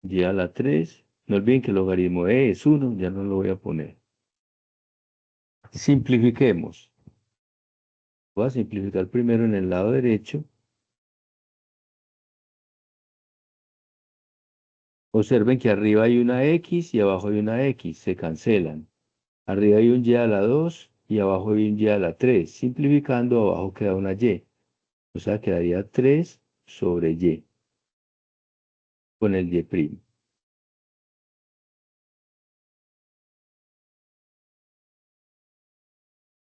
y a la 3. No olviden que el logaritmo de es 1, ya no lo voy a poner. Simplifiquemos. Voy a simplificar primero en el lado derecho. Observen que arriba hay una X y abajo hay una X, se cancelan. Arriba hay un Y a la 2 y abajo hay un Y a la 3. Simplificando, abajo queda una Y. O sea, quedaría 3 sobre Y con el Y'.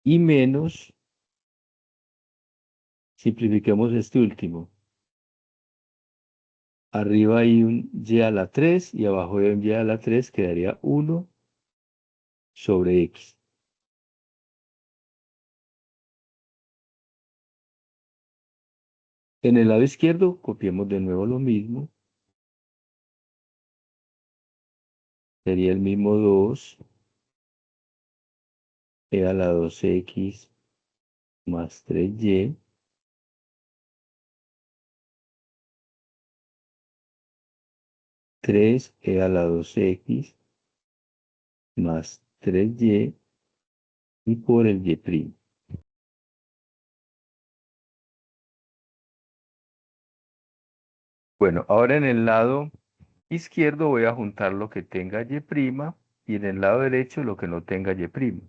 Y menos, simplifiquemos este último. Arriba hay un Y a la 3 y abajo hay un Y a la 3, quedaría 1 sobre X. En el lado izquierdo, copiemos de nuevo lo mismo. Sería el mismo 2 a la 2X más 3Y. 3 a la 2X más 3Y y por el Y'. Bueno, ahora en el lado izquierdo voy a juntar lo que tenga Y' y en el lado derecho lo que no tenga Y'.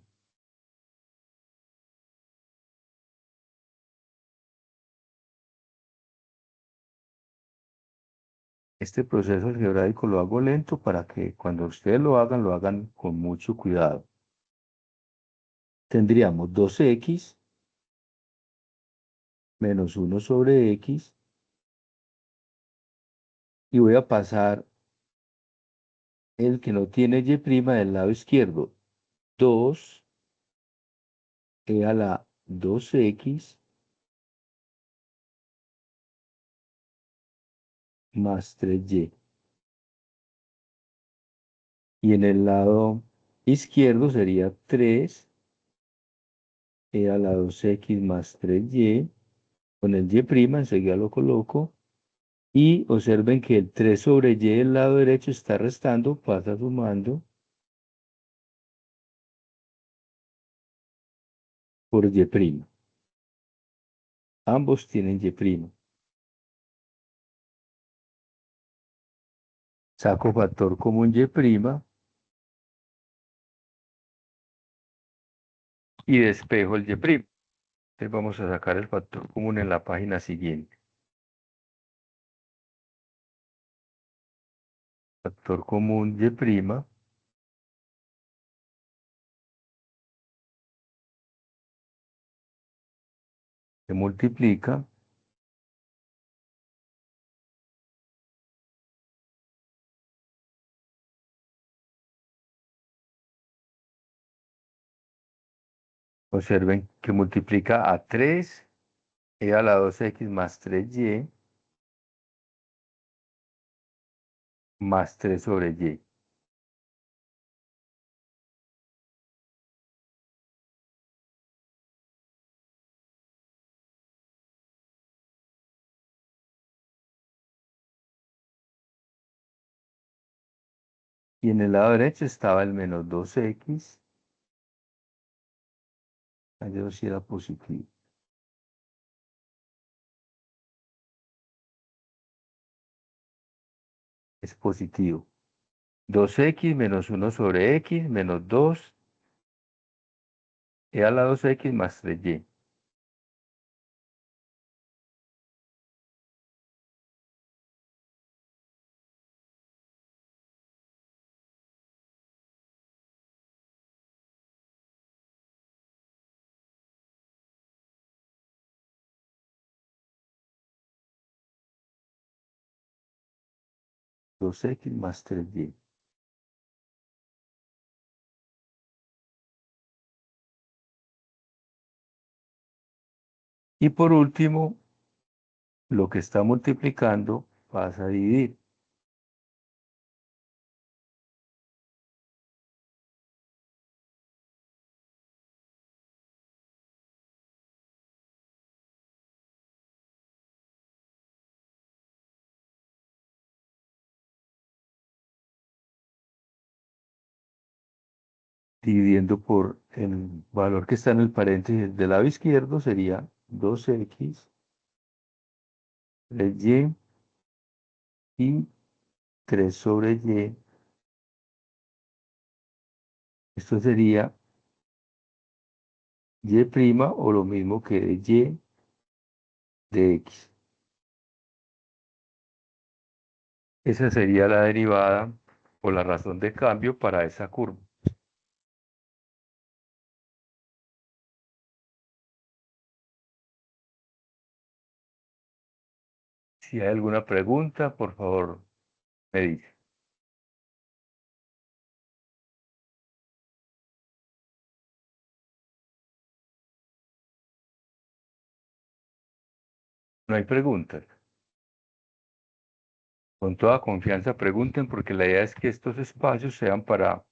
Este proceso algebraico lo hago lento para que cuando ustedes lo hagan con mucho cuidado. Tendríamos 2X menos 1 sobre X y voy a pasar el que no tiene Y' del lado izquierdo. 2 a la 2X más 3Y. Y en el lado izquierdo sería 3 a la 2X más 3Y. Con el Y', enseguida lo coloco. Y observen que el 3 sobre Y del lado derecho está restando, pasa sumando por Y'. Ambos tienen Y'. Saco factor común Y' y despejo el Y'. Entonces vamos a sacar el factor común en la página siguiente. Factor común Y'. Se multiplica. Observen que multiplica a 3 a la 2X más 3Y más 3 sobre Y. Y en el lado derecho estaba el menos 2X. Allí sí era positivo. Es positivo. 2X menos 1 sobre X menos 2 a la 2X más 3Y. Dos x más 3Y. Y por último, lo que está multiplicando pasa a dividir. dividiendo por el valor que está en el paréntesis del lado izquierdo, sería 2x, 3y y 3 sobre y. Esto sería y' o lo mismo que de y de x. Esa sería la derivada o la razón de cambio para esa curva. Si hay alguna pregunta, por favor, me dice. No hay preguntas. Con toda confianza pregunten porque la idea es que estos espacios sean para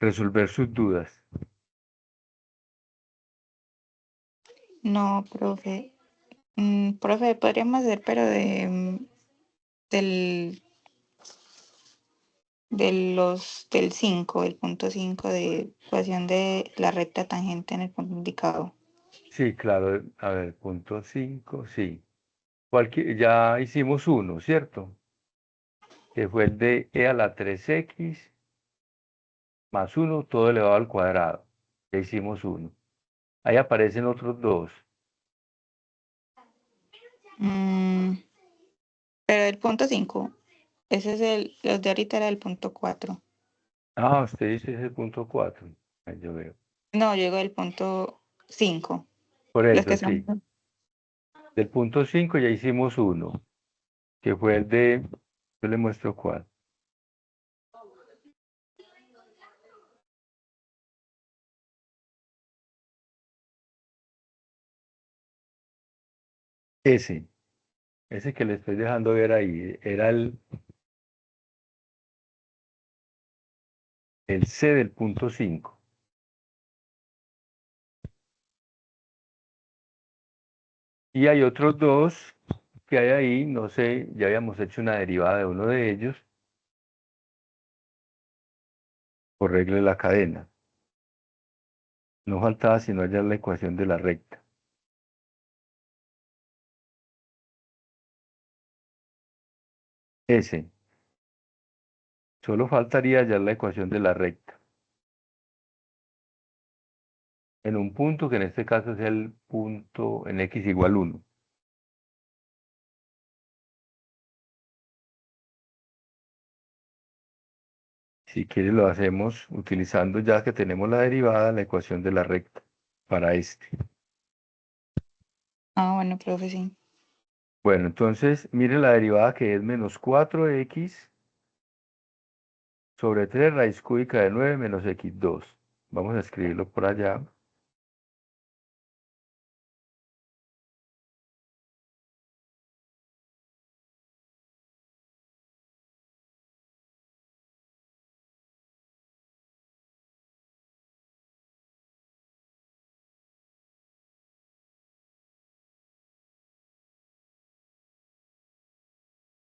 resolver sus dudas. No, profe. Profe, podríamos hacer, pero del, del 5, el punto 5 de ecuación de la recta tangente en el punto indicado. Sí, claro. A ver, punto 5, sí. Ya hicimos uno, ¿cierto? Que fue el de e a la 3x más 1 todo elevado al cuadrado. Ya hicimos uno. Ahí aparecen otros dos. Mm, pero el punto 5, ese es los de ahorita era el punto 4. Ah, usted dice ese punto 4. Ahí yo veo. No, llegó el punto 5. Por Los eso, que son. sí. Del punto 5 ya hicimos uno, que fue el de, yo le muestro cuál. Ese que le estoy dejando ver ahí, era el C del punto 5. Y hay otros dos que hay ahí, no sé, ya habíamos hecho una derivada de uno de ellos por regla de la cadena. No faltaba sino hallar la ecuación de la recta. Ese. Solo faltaría hallar la ecuación de la recta. En un punto que en este caso es el punto en x igual 1. Si quiere lo hacemos utilizando ya que tenemos la derivada, la ecuación de la recta para este. Ah, bueno, profe, sí. Bueno, entonces mire la derivada que es menos 4x sobre 3 raíz cúbica de 9 menos x2. Vamos a escribirlo por allá.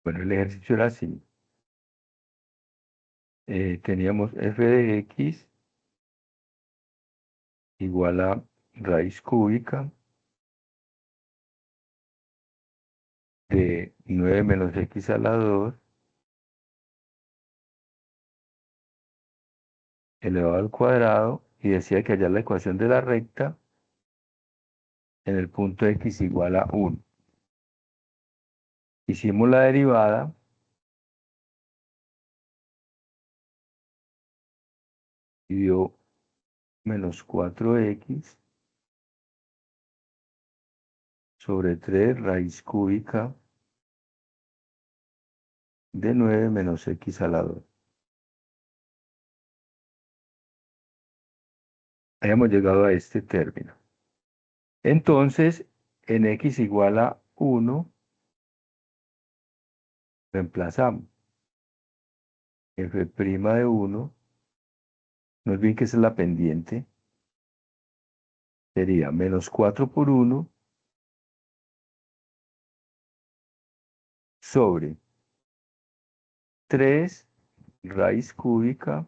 Bueno, el ejercicio era así. Teníamos f de x igual a raíz cúbica de 9 menos x a la 2 elevado al cuadrado y decía que hallar la ecuación de la recta en el punto x igual a 1. Hicimos la derivada y dio menos 4x sobre 3 raíz cúbica de 9 menos x a la 2. Hayamos llegado a este término. Entonces, en x igual a 1, reemplazamos f' de 1, no olviden que esa es la pendiente, sería menos 4 por 1 sobre 3 raíz cúbica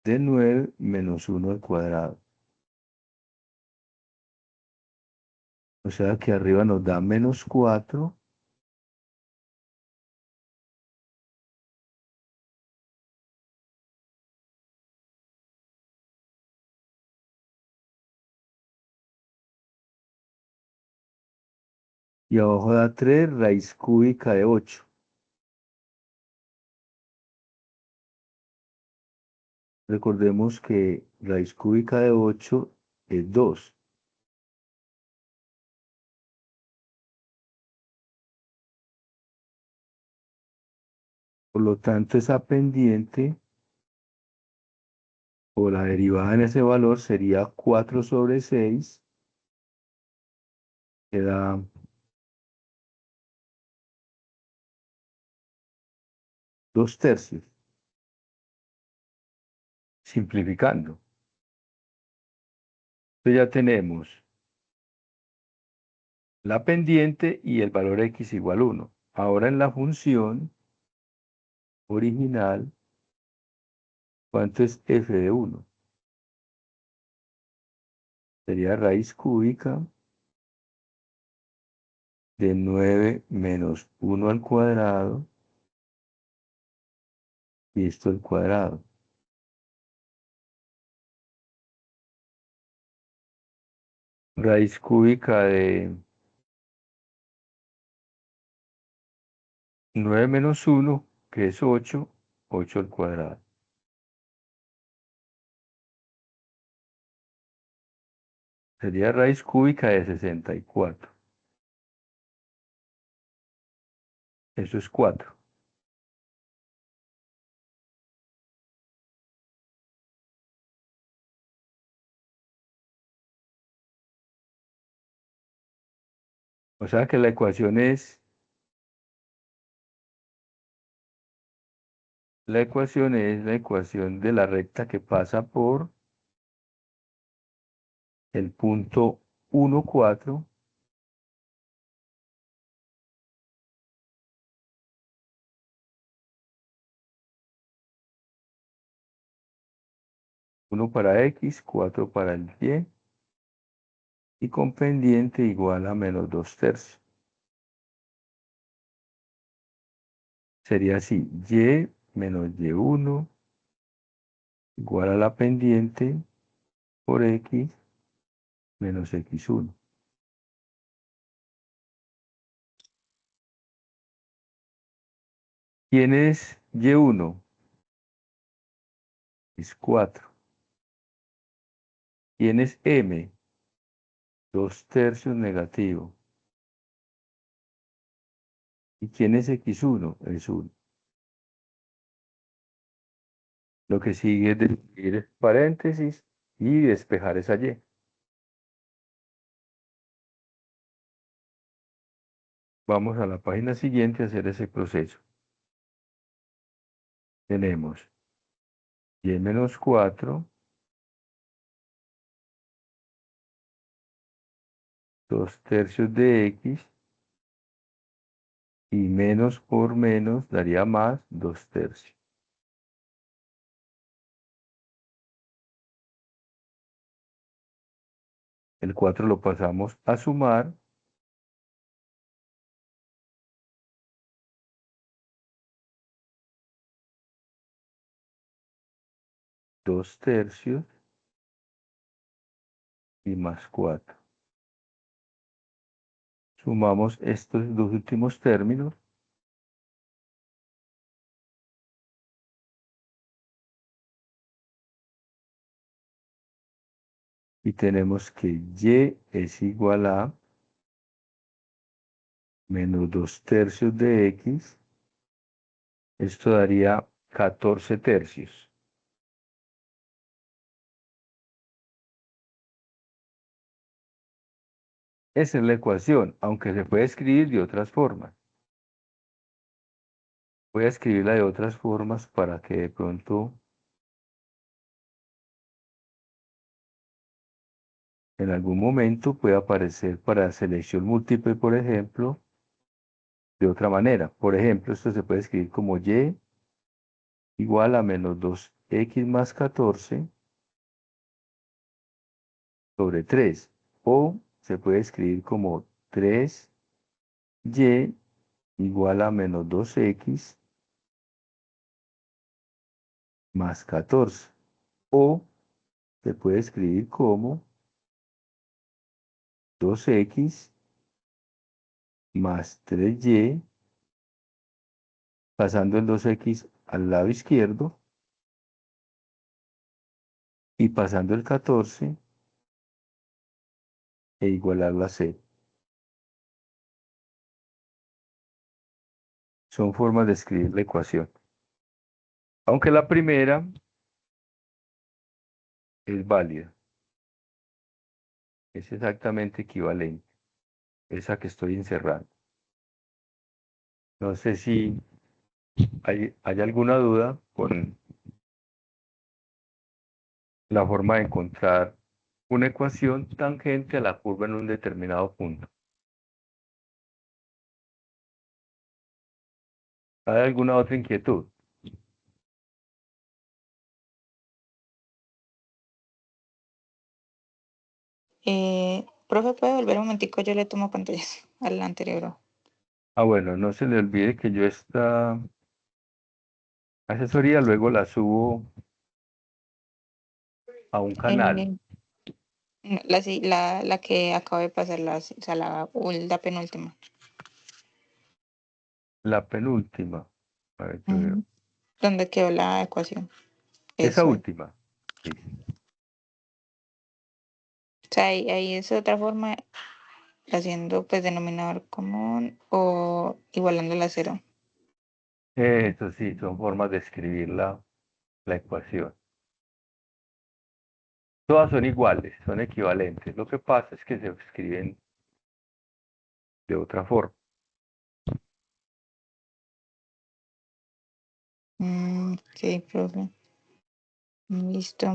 de 9 menos 1 al cuadrado. O sea que arriba nos da menos 4. Y abajo da 3 raíz cúbica de 8. Recordemos que raíz cúbica de 8 es 2. Por lo tanto, esa pendiente o la derivada en ese valor sería 4 sobre 6, que da 2/3, simplificando. Entonces ya tenemos la pendiente y el valor x igual 1. Ahora en la función original, ¿cuánto es f de 1? Sería raíz cúbica de 9 menos 1 al cuadrado y esto al cuadrado. Raíz cúbica de 9 menos 1, que es 8, 8 al cuadrado. Sería raíz cúbica de 64. Eso es 4. O sea que la ecuación es la ecuación de la recta que pasa por el punto 1, 4, uno para x, 4 para el y, y con pendiente igual a menos 2/3. Sería así, y menos y1 igual a la pendiente por x menos x1. ¿Quién es y1? Es 4. ¿Quién es m? 2/3 negativo. ¿Y quién es x1? Es 1. Lo que sigue es dividir paréntesis y despejar esa y. Vamos a la página siguiente a hacer ese proceso. Tenemos y menos 4, 2/3 de x, y menos por menos daría más 2/3. El 4 lo pasamos a sumar. Dos tercios y más 4. Sumamos estos dos últimos términos. Y tenemos que y es igual a menos 2/3 de x. Esto daría 14/3. Esa es la ecuación, aunque se puede escribir de otras formas. Voy a escribirla de otras formas para que de pronto en algún momento pueda aparecer para selección múltiple, por ejemplo, de otra manera. Por ejemplo, esto se puede escribir como y igual a menos 2 x más 14 sobre 3. O se puede escribir como 3y igual a menos 2x más 14. O se puede escribir como 2x más 3y, pasando el 2x al lado izquierdo y pasando el 14 e igualarlo a 0. Son formas de escribir la ecuación. Aunque la primera es válida. Es exactamente equivalente. Esa que estoy encerrando. No sé si hay alguna duda con la forma de encontrar una ecuación tangente a la curva en un determinado punto. ¿Hay alguna otra inquietud? Profe, ¿puede volver un momentico? Yo le tomo pantallas al anterior. Ah, bueno, no se le olvide que yo esta asesoría luego la subo a un canal. La que acabo de pasar, o sea, la penúltima. La penúltima. A ver, yo veo. Ujú. ¿Dónde quedó la ecuación? Esa Eso es. última. Sí. O sea, ahí es otra forma, haciendo pues denominador común o igualándola a 0. Eso sí, son formas de escribir la ecuación. Todas son iguales, son equivalentes. Lo que pasa es que se escriben de otra forma. Ok, profe. Listo.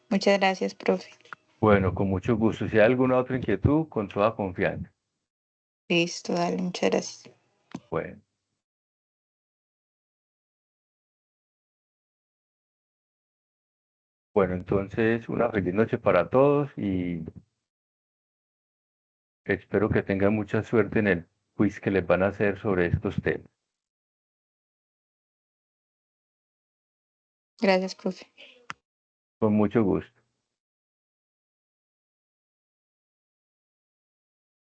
Muchas gracias, profe. Bueno, con mucho gusto. Si hay alguna otra inquietud, con toda confianza. Listo, dale, muchas gracias. Bueno. Bueno, entonces una feliz noche para todos y espero que tengan mucha suerte en el quiz que les van a hacer sobre estos temas. Gracias, profe. Con mucho gusto.